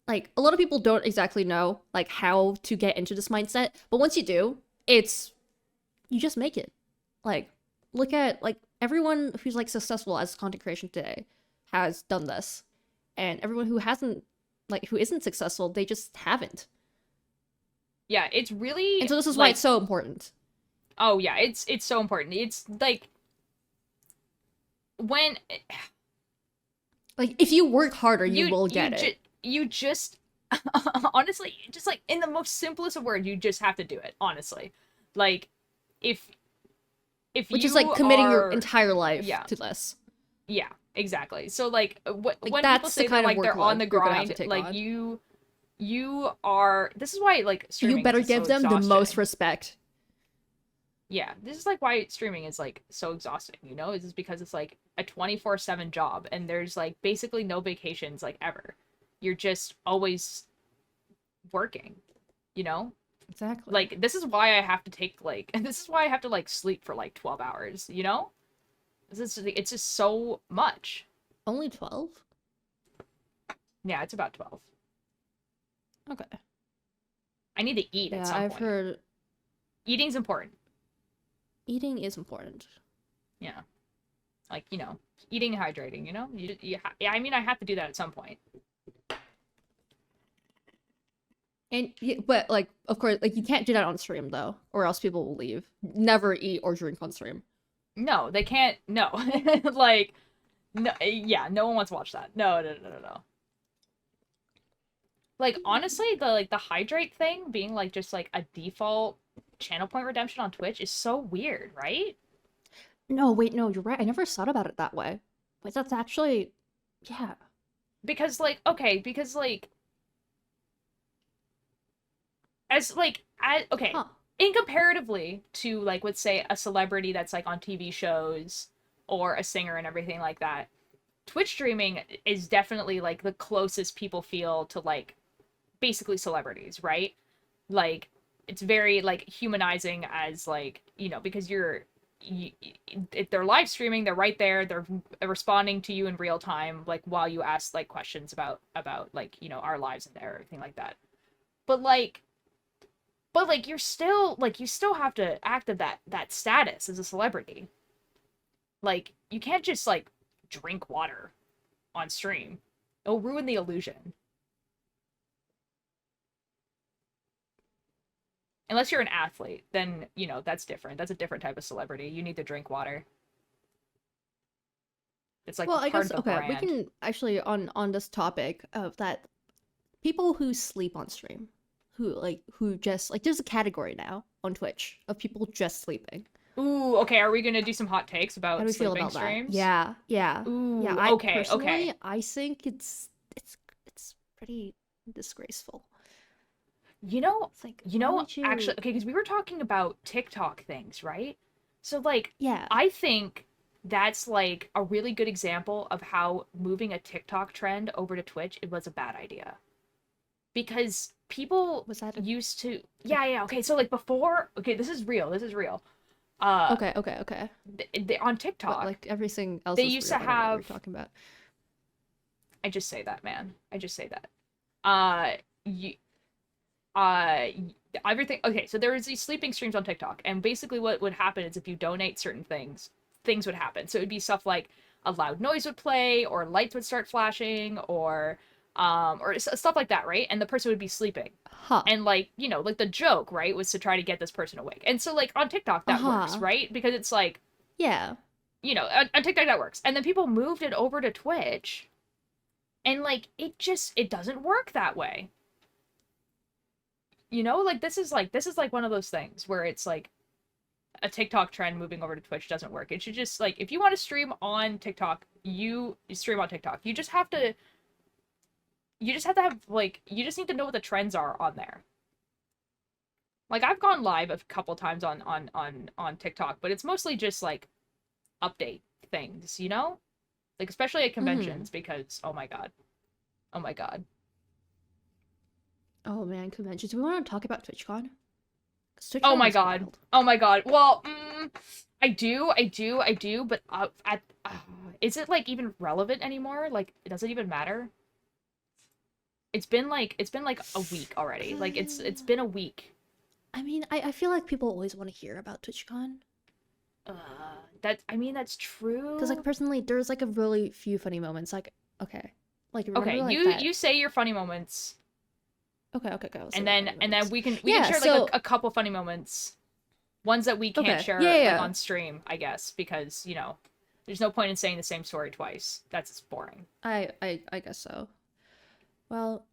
like a lot of people don't exactly know like how to get into this mindset, but once you do, it's you just make it. Like look at like everyone who's like successful as content creation today has done this. And everyone who hasn't like who isn't successful, they just haven't. Yeah, it's really And so this is why like it's so important. oh yeah, it's so important. It's like when Like if you work harder, you will get it. you just honestly just like in the most simplest of words, you just have to do it. Honestly, like if Which you is like committing your are entire life yeah to this. yeah exactly. So like Like when people that's the say that kind of like they're on workload the you're gonna have to grind, take like on. you are this is why like You streaming is better just so give them the most exhausting. respect. Yeah, this is like why streaming is like so exhausting, you know? Is just because it's like a 24/7 job and there's like basically no vacations like ever. You're just always working, you know? Exactly. Like, this is why I have to take, like, this is why I have to, like, sleep for, like, 12 hours, you know? It's just so much. Only 12? Yeah, it's about 12. Okay. I need to eat at Yeah, some I've point. heard Eating's important. eating is important. Yeah. Like, you know, eating and hydrating, you know? Yeah, I mean, I have to do that at some point. And but like, of course, like you can't do that on stream though, or else people will leave. Never eat or drink on stream. No, they can't. No. Like, no, yeah, no one wants to watch that. No, no, no, no, no. Like, honestly, the hydrate thing being, like, just, like, a default channel point redemption on Twitch is so weird, right? No, wait, no, you're right. I never thought about it that way. But that's actually, yeah. Because, like, okay, because, like, okay, Huh. in comparatively to, like, let's say a celebrity that's, like, on TV shows or a singer and everything like that, Twitch streaming is definitely, like, the closest people feel to, like, basically celebrities, right? Like, it's very, like, humanizing as, like, you know, because if they're live streaming, they're right there, they're responding to you in real time, like, while you ask, like, questions about like, you know, our lives and everything like that. But like you still have to act of that status as a celebrity. Like, you can't just, like, drink water on stream. It'll ruin the illusion. Unless you're an athlete, then, you know, that's different. That's a different type of celebrity. You need to drink water. It's like Well, I part guess of the okay, we brand. can actually on this topic of that people who sleep on stream, who just like there's a category now on Twitch of people just sleeping. Ooh, okay, are we gonna do some hot takes How do about we feel sleeping about that? streams? Yeah, yeah, yeah. Ooh, I okay, personally, okay. I think it's pretty disgraceful. You know, It's like, why would you? actually, okay, because we were talking about TikTok things, right? So, like, Yeah. I think that's, like, a really good example of how moving a TikTok trend over to Twitch, it was a bad idea. Because people Was that used to, yeah, okay, so, like, before, okay, this is real, okay, okay, okay. on But TikTok, like everything else they is used real. to I don't know what you're have, talking about. I just say that, man. I just say that. Uh, you, uh, everything. Okay, so there was these sleeping streams on TikTok, and basically what would happen is if you donate certain things, things would happen. So it would be stuff like a loud noise would play, or lights would start flashing, or stuff like that, right? And the person would be sleeping. Huh. And, like, you know, like, the joke, right, was to try to get this person awake. And so, like, on TikTok that works, Uh-huh. right? Because it's like, Yeah. you know, on TikTok that works. And then people moved it over to Twitch, and, like, it doesn't work that way. You know, like, this is like one of those things where it's like a TikTok trend moving over to Twitch doesn't work. It should just, like, if you want to stream on TikTok, you stream on TikTok. You just have to have, like, you just need to know what the trends are on there. Like, I've gone live a couple times on TikTok, but it's mostly just, like, update things, you know? Like, especially at Mm-hmm. conventions, because oh my god. Oh my god. Oh man, conventions. Do we want to talk about TwitchCon? Because Oh TwitchCon my was god. wild. Oh my god. Well, I do, but is it, like, even relevant anymore? Like, does it even matter? It's been like a week already. Like, it's been a week. I mean, I feel like people always want to hear about TwitchCon. Uh, I mean, that's Because like true. personally, there's like a really few funny moments. Like, okay. Like remember Okay, like you that. you say your funny moments, Okay, okay, okay. I'll say and my then funny moments. we can Yeah, share, like, so a couple funny moments, ones that we can't okay. Yeah, share, yeah, like, yeah. on stream, I guess, because, you know, there's no point in saying the same story twice. That's boring. I guess so. Well,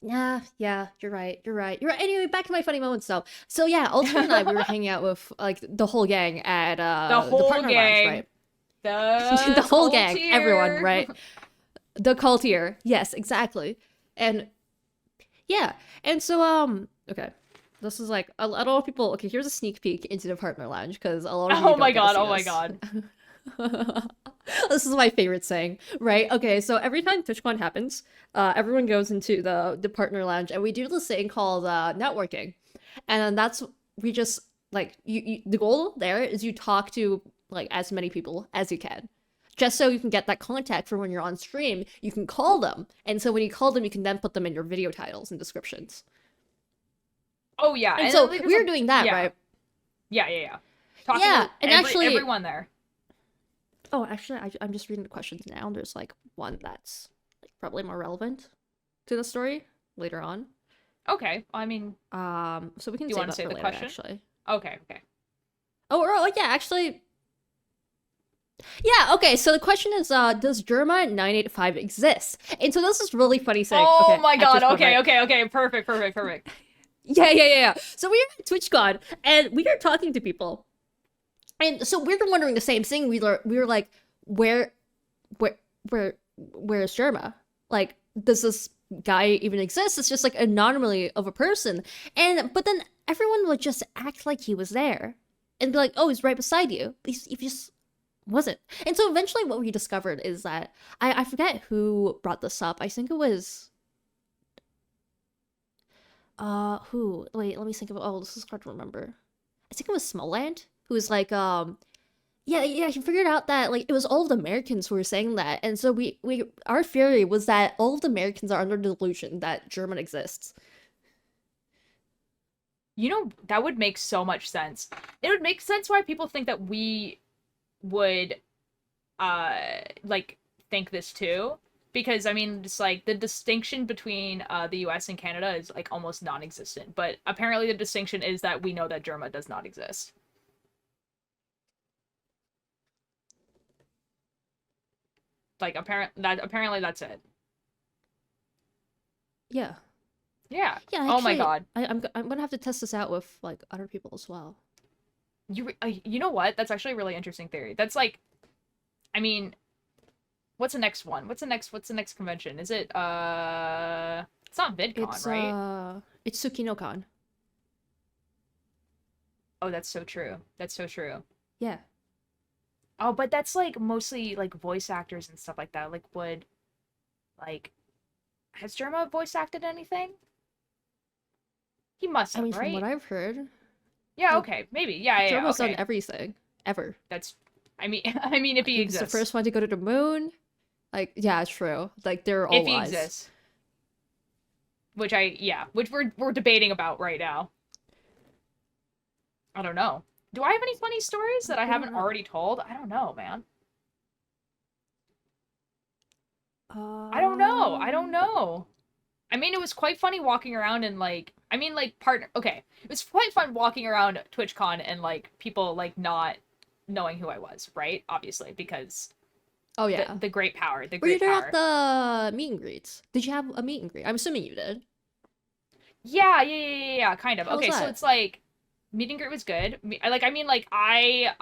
nah, yeah, you're right. You're right. You're right. Anyway, back to my funny moments though. So yeah, Ultear and I we were hanging out with like the whole gang at The the whole partner lounge, gang, right? The the whole cult gang, everyone, here. right? The cultier. Yes, exactly. And yeah. And so okay. This is like a lot of people. Okay, here's a sneak peek into the partner lounge because a lot of you Oh don't my get to god, see oh my this. god. This is my favorite saying, right? Okay, so every time TwitchCon happens, everyone goes into the partner lounge, and we do this thing called networking, and that's we just like the goal there is you talk to like as many people as you can, just so you can get that contact for when you're on stream. You can call them, and so when you call them, you can then put them in your video titles and descriptions. Oh yeah, And and so like, we were doing that, yeah, right? yeah. Talking Yeah, to and actually, everyone there. oh, actually, I'm just reading the questions now. There's like one that's like probably more relevant to the story later on. Okay, I mean, So we can do you save want to that say for the later, question? actually. Okay. Oh, yeah, actually, yeah. Okay, so the question is, does Germa 985 exist? And so this is really funny saying. Oh Okay, my at god. TwitchCon, right? Okay. Perfect. Yeah. So we are at TwitchCon, and we are talking to people, and so we were wondering the same thing. We were like, where, where, where's Germa? Like, does this guy even exist? It's just like an anomaly of a person. And but then everyone would just act like he was there and be like, oh, he's right beside you. But he just wasn't. And so eventually what we discovered is that I forget who brought this up. I think it was who? Wait, let me think of, oh, this is hard to remember. I think it was Smoland, who was like yeah, he figured out that like it was all of the Americans who were saying that, and so we our theory was that all of the Americans are under the delusion that German exists. You know, that would make so much sense. It would make sense why people think that we would like think this too. Because I mean, just like the distinction between the US and Canada is like almost non-existent. But apparently the distinction is that we know that Germa does not exist. Like apparently that's it. Yeah, Yeah. yeah. Oh my Actually, god. I'm gonna have to test this out with like other people as well. You know what? That's actually a really interesting theory. That's like, I mean, what's the next one? What's the next convention? Is it it's not VidCon, right? It's Tsukino-kan. Oh, that's so true. That's so true. Yeah. Oh, but that's like mostly like voice actors and stuff like that. Like would like has Jerma voice acted anything? He must I have, mean, from what right? I've heard, Yeah, like okay. Maybe. Yeah, Germa's done okay. everything ever. That's I mean I mean if Like he he was the exists. first one to go to the moon. Like, yeah, true. Like they're all If he lies. exists. Which we're debating about right now. I don't know. Do I have any funny stories that I We don't haven't know. already told? I don't know, man. I don't Um, know. I mean, it was quite funny walking around and like, I mean, like partner. Okay, it was quite fun walking around TwitchCon and like people like not knowing who I was, right? Obviously, because oh yeah. the great power, the Were you great there at power. the meet and greets? Did you have a meet and greet? I'm assuming you did. Yeah, kind of. How was Okay, so that? it's like meet and greet was good. I mean, like I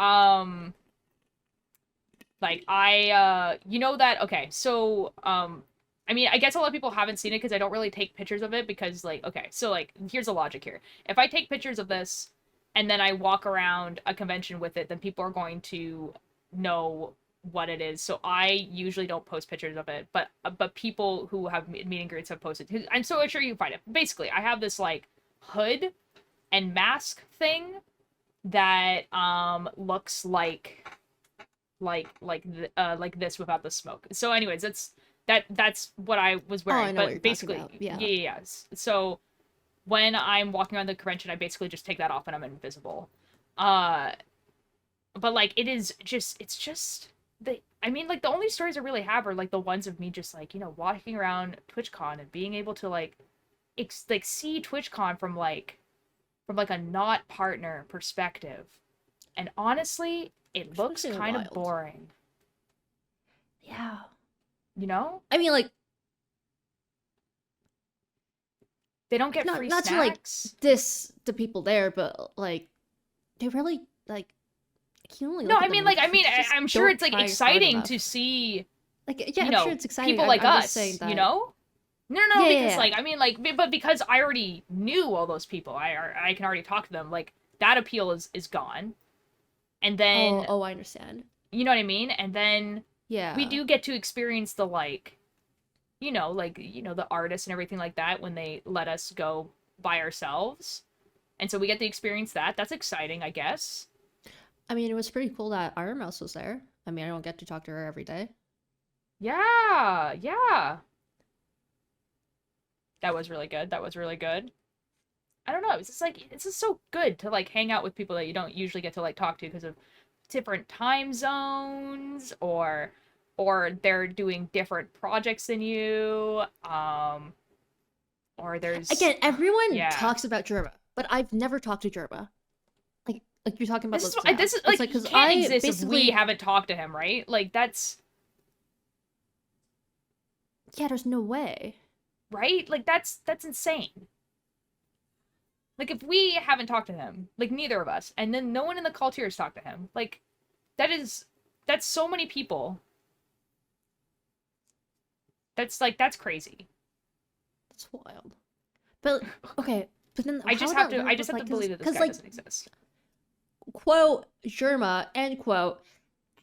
you know that okay, so I mean, I guess a lot of people haven't seen it because I don't really take pictures of it because like okay, so like here's the logic here. If I take pictures of this and then I walk around a convention with it, then people are going to know what it is. So I usually don't post pictures of it, but people who have meet and greets have posted. I'm so sure you can find it. Basically, I have this like hood and mask thing that looks like this without the smoke. So anyways, that's what I was Oh, I wearing. know what But you're talking basically, about. Yeah. yeah. So when I'm walking around the convention, I basically just take that off and I'm invisible. Uh but like it's just the I mean like the only stories I really have are like the ones of me just like, you know, walking around TwitchCon and being able to like like see TwitchCon from like a not partner perspective. And honestly, it Which looks looks kind of kind of wild. boring, Yeah. you know? I mean, like, They don't get free not to like snacks. diss the people there, but like, they really like. You only No, look at them I like mean, they just I'm sure don't it's like try hard exciting to enough. see, Like, yeah, you I'm sure know, it's exciting. people like I'm just saying us, you that. know? No, Yeah, because yeah. like I mean, like, but because I already knew all those people, I can already talk to them. Like that appeal is gone, and then Oh, I understand. you know what I mean, and then We Yeah. do get to experience the like, the artists and everything like that when they let us go by ourselves. And so we get to experience that. That's exciting, I guess. I mean, it was pretty cool that Iron Mouse was there. I mean, I don't get to talk to her every day. Yeah, yeah. That was really good. That was really good. I don't know. It's just like it's just so good to like hang out with people that you don't usually get to like talk to because of different time zones or they're doing different projects than you. Or there's Again, everyone yeah. talks about Germa, but I've never talked to Germa. Like you're talking about This is this now. this is It's like like he because can't I exist if we basically haven't talked to him, right? Like that's yeah, there's no way. right? Like that's insane. Like if we haven't talked to him, like neither of us, and then no one in the culture has talked to him, like that is that's so many people. That's crazy. It's wild. But okay, but then I how just would have that to I work just with have to like believe that this because guy like doesn't exist. quote Germa end quote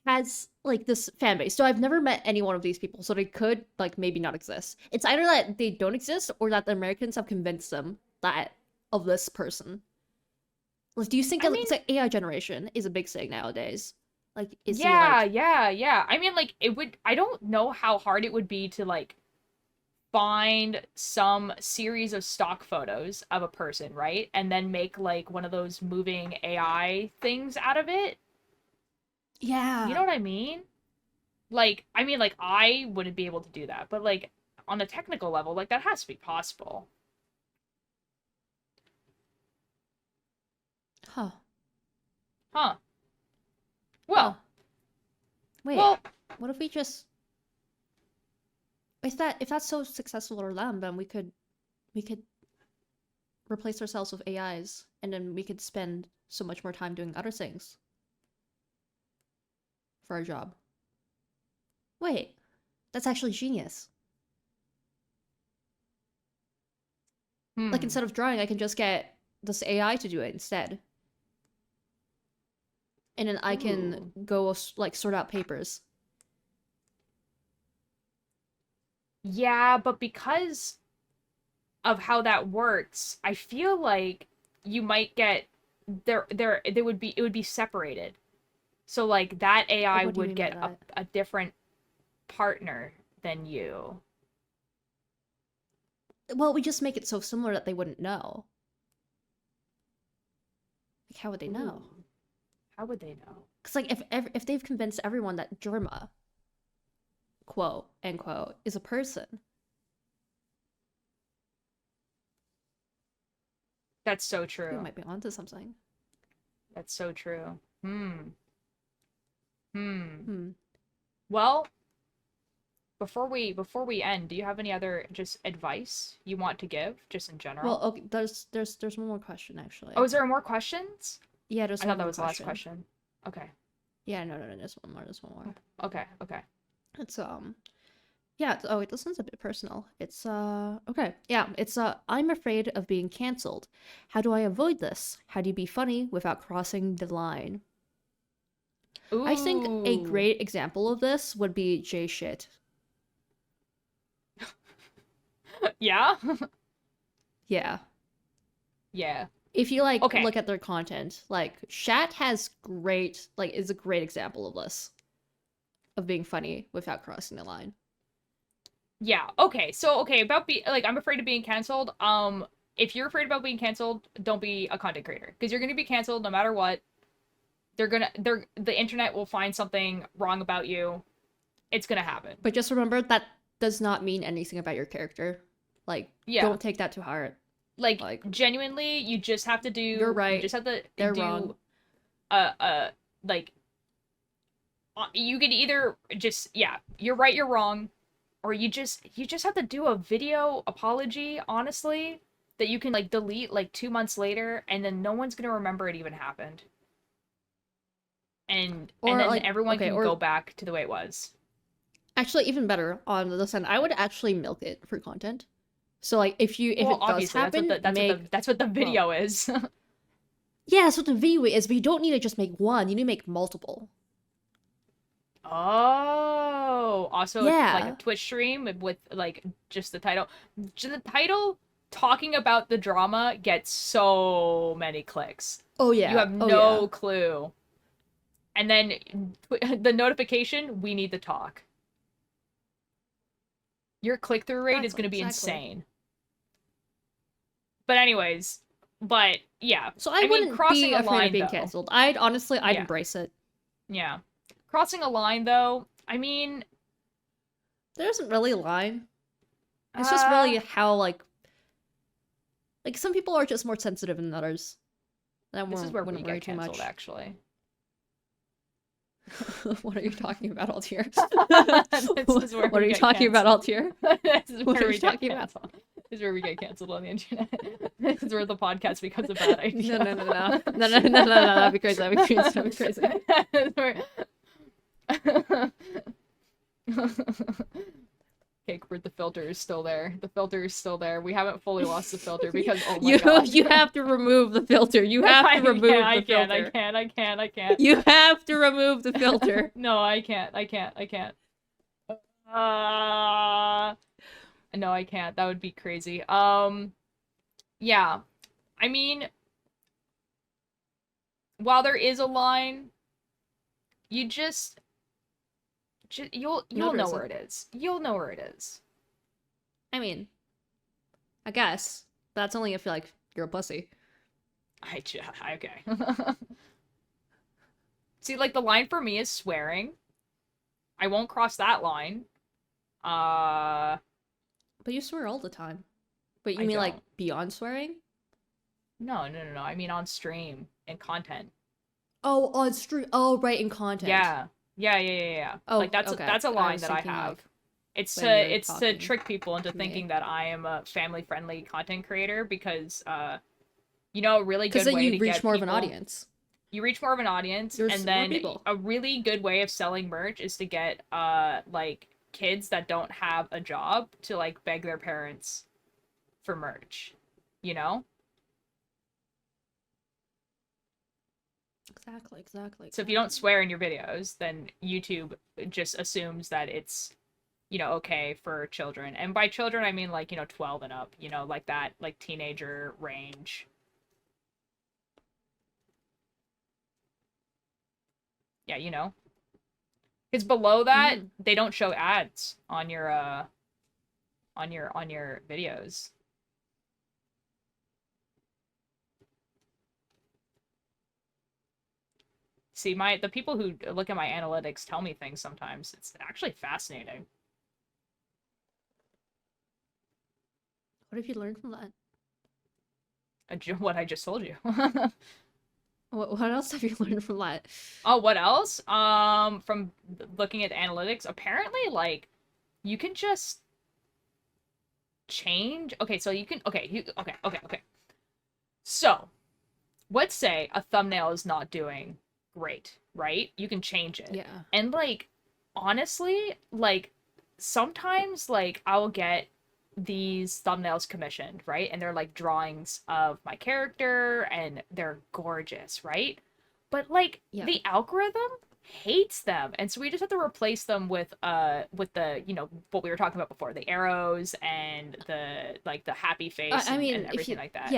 has like this fan base. So I've never met any one of these people, so they could like maybe not exist. It's either that they don't exist or that the Americans have convinced them that of this person. Like, do you think I mean, it's like AI generation is a big thing nowadays? Like, is he yeah, like yeah, yeah. I mean like it would I don't know how hard it would be to like find some series of stock photos of a person, right? And then make like one of those moving AI things out of it. You know yeah? what I mean? Like, I mean, like, I wouldn't be able to do that, but like, on a technical level, like, that has to be possible. Huh? Huh. Huh? Well, Wait, well, what if we just if that's so successful for them, then we could replace ourselves with AIs, and then we could spend so much more time doing other things for our job. Wait, that's actually genius. Like hmm. instead of drawing, I can just get this AI to do it instead, and then I can Ooh. go like sort out papers. Yeah, but because of how that works, I feel like you might get they would be it would be separated. So like that AI What do you would mean by get that? a different partner than you. Well, we just make it so similar that they wouldn't know. Like, how would they Ooh. know? How would they know? Because like if they've convinced everyone that Germa quote end quote is a person, That's so we true. might be onto something. That's so true. Hmm. Hmm. Hmm. Well, before we end, do you have any other just advice you want to give, just in Well, general? okay. There's one more question Oh, actually. is there more questions? Yeah, there's I thought one that more was the last question. question. Okay. Yeah, no, there's one more. There's one more. Okay. Okay. It's yeah. Oh wait, this one's a bit personal. It's okay. Yeah, it's I'm afraid of being cancelled. How do I avoid this? How do you be funny without crossing the line? I think a Ooh. great example of this would be J shit. Yeah? Yeah. Yeah. If you like Okay. look at their content, like Shat has great like is a great example of this of being funny without crossing the line. Yeah. Okay. So, okay, about be like I'm afraid of being canceled. If you're afraid about being canceled, don't be a content creator because you're going to be canceled no matter what. The internet will find something wrong about you. It's going to happen. But just remember that does not mean anything about your character. Like, Yeah. don't take that to heart. Like Like, genuinely, you're you right, just have to they're wrong. do like you can either just yeah, you're right, you're wrong, or you just have to do a video apology, honestly, that you can like delete like 2 months later, and then no one's gonna remember it even happened, and Or then like, everyone okay, can go or back to the way it was. actually even better on this end, I would actually milk it for content. So like if Well, it does obviously, happen, make that's what the well, video is. yeah, that's what the video is, but you don't need to just make one, you need to make multiple. Oh, also like a Yeah. Twitch stream with like just the title. Just the title talking about the drama gets so many clicks. Oh You yeah. have Oh yeah. no clue. And then the notification, we need to talk. Your click-through rate is Exactly. going to be Exactly. insane. But anyways, but yeah. So I I mean, wouldn't crossing be a afraid of line being though. canceled. I'd Yeah. embrace it. Yeah. Crossing a line though, I mean, There isn't really a line. It's just uh really how like some people are just more sensitive than others. That this is where we wouldn't worry get too canceled much. actually. What are you talking about, Ultear? This is where What we are you get talking about, canceled. Ultear? This is What where are we you get talking about? canceled. This is where we get canceled on the internet. This is where the podcast becomes a bad idea. No, that'd be crazy. That'd be crazy. That'd be crazy. Cakebird, the filter is still there. The filter is still there. We haven't fully lost the filter because oh my you god. you have to remove the filter. You have to remove the filter. I can't. You have to remove the filter. No, I can't. Uh, no, I can't. That would be crazy. Yeah. I mean, while there is a line, you you'll know where it is. You'll know where it is. I mean, I guess that's only if like you're a pussy. Okay. See, like the line for me is swearing. I won't cross that line. Uh, But you swear all the time. But you I mean like don't. beyond swearing? No. I mean on stream and content. Oh, on stream. Oh, right, in content. Yeah. Oh, Like okay. that's a line was that I thinking, have. like, It's when you're to talking trick people into to me. thinking that I am a family-friendly content creator because you know, a really Because good then way you to reach get more of people, an audience. you reach more of an audience, There's and more then people. a really good way of selling merch is to get like kids that don't have a job to like beg their parents for merch, you know? Exactly. So if you don't swear in your videos, then YouTube just assumes that it's, you know, okay for children. And by children, I mean like, you know, 12 and up, you know, like that, like teenager range. Yeah, you know. Because below that, Mm-hmm. they don't show ads on your on your videos. See, the people who look at my analytics tell me things sometimes. It's actually fascinating. What have you learned from that? What I just told you. What else have you learned from that? Oh, what else? From looking at analytics, apparently, like, you can just change. Okay, so you can. Okay. So, let's say a thumbnail is not doing great, right? You can change it. Yeah. And like, honestly, like, sometimes like I'll get these thumbnails commissioned, right? And they're like drawings of my character and they're gorgeous, right? But like Yeah. the algorithm hates them. And so we just have to replace them with the, you know, what we were talking about before, the arrows and the like the happy face I mean, and if everything you, like that.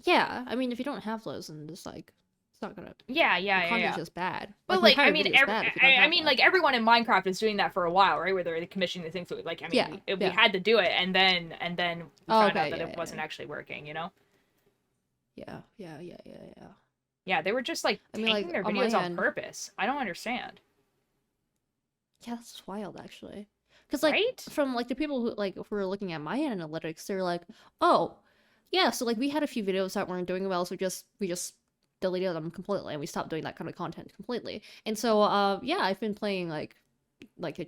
yeah. I mean, if you don't have those, and just like, it's not gonna. Yeah. Content's just bad. But Like, like, I entire mean, video's bad if you don't I have mean, that. like everyone in Minecraft is doing that for a while, right? Where they're commissioning the things. So, like, I mean, we had to do it, and then we found out that it wasn't actually working. You know? Yeah. Yeah, they were just like I mean, taking like, their on my videos on end- purpose. I don't understand. Yeah, that's wild, actually. Because like Right? from like the people who like who were looking at my analytics, they're like, oh, yeah. So like we had a few videos that weren't doing well, so we just deleted them completely, and we stopped doing that kind of content completely. And so yeah, I've been playing like the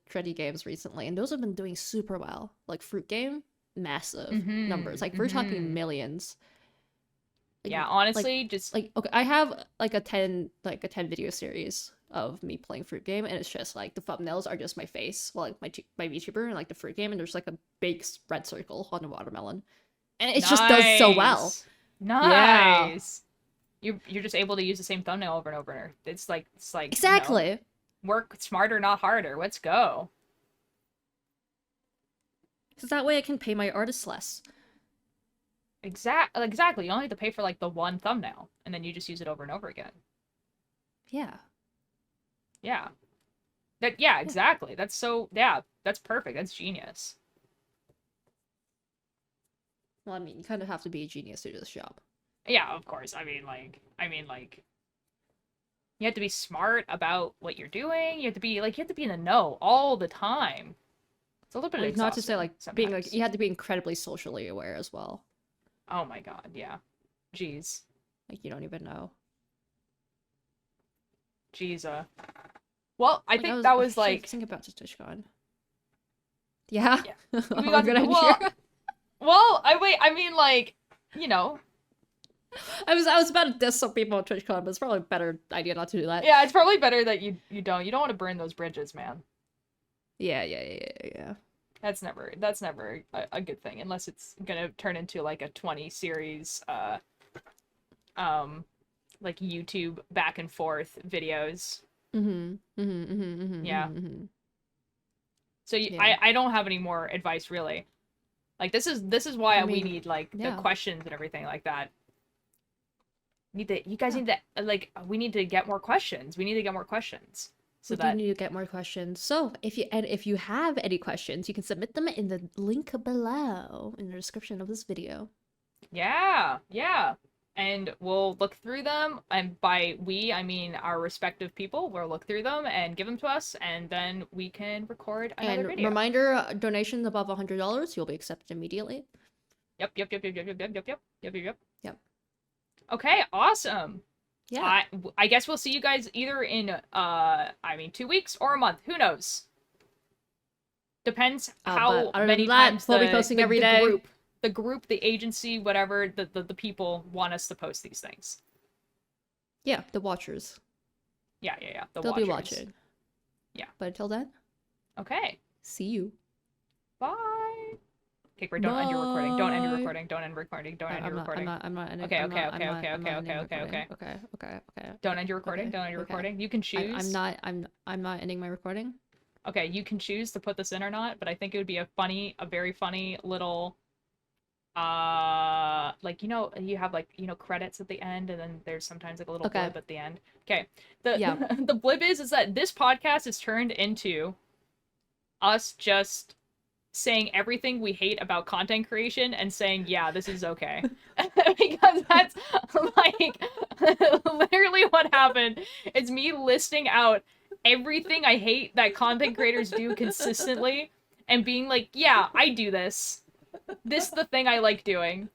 trendy games recently, and those have been doing super well. Like Fruit Game, massive numbers. Like we're talking millions. Like, Yeah, honestly, just like okay, I have like a 10 video series of me playing Fruit Game, and it's just like the thumbnails are just my face, well, like my VTuber and like the Fruit Game, and there's like a big red circle on the watermelon, and it just does so well. Nice. You're just able to use the same thumbnail over and over. It's like Exactly. You know, Work smarter, not harder. Let's go. Because that way I can pay my artists less. Exactly. You only have to pay for like the one thumbnail, and then you just use it over and over again. Yeah. Yeah. Yeah, exactly. That's perfect. That's genius. Well, I mean, you kind of have to be a genius to do this job. Yeah, of course. You have to be smart about what you're doing. You have to be in the know all the time. It's a little bit Like, not to say, exhausting like, being, like, sometimes. you have to be incredibly socially aware as well. Oh my god, yeah. Jeez. Like, you don't even know. Jeez, Well, I Like, think that was like... Think about just TwitchCon. Yeah? Yeah. Oh, We got good to... idea. Well, I mean, like, you know... I was about to diss some people at TwitchCon, but it's probably a better idea not to do that. Yeah, it's probably better that you don't want to burn those bridges, man. Yeah. That's never a good thing, unless it's gonna turn into like a 20 series like YouTube back and forth videos. Yeah. So Yeah. I don't have any more advice really. Like this is why we need like the yeah. questions and everything like that. You guys need to like we need to get more questions. We need to get more questions. So we do need to get more questions. So if you have any questions, you can submit them in the link below in the description of this video. Yeah. And we'll look through them, and by we, I mean our respective people. We'll look through them and give them to us, and then we can record another video. Reminder, donations above $100, you'll be accepted immediately. Yep. Okay, awesome. Yeah. I guess we'll see you guys either in 2 weeks or a month. Who knows? Depends how many times we'll be posting every day. The group, the agency, whatever, the people want us to post these things. Yeah, the watchers. Yeah. They'll be watching. Yeah. But until then. Okay. See you. Bye. Cakebird, don't end your recording. Don't end your recording. Don't end recording. Don't end your recording. I'm not ending. Okay. Don't end your recording. Don't end your recording. You can choose. I'm not ending my recording. Okay, you can choose to put this in or not, but I think it would be a very funny little like you have like credits at the end, and then there's sometimes like a little blib at the end. Okay. The blib is that this podcast is turned into us just saying everything we hate about content creation and saying, yeah, this is okay. Because that's like literally what happened. It's me listing out everything I hate that content creators do consistently and being like, yeah, I do this. This is the thing I like doing.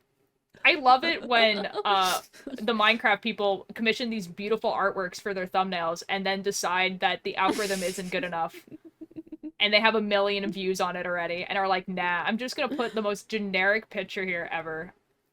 I love it when the Minecraft people commission these beautiful artworks for their thumbnails and then decide that the algorithm isn't good enough. And they have 1 million views on it already and are like, nah, I'm just gonna put the most generic picture here ever.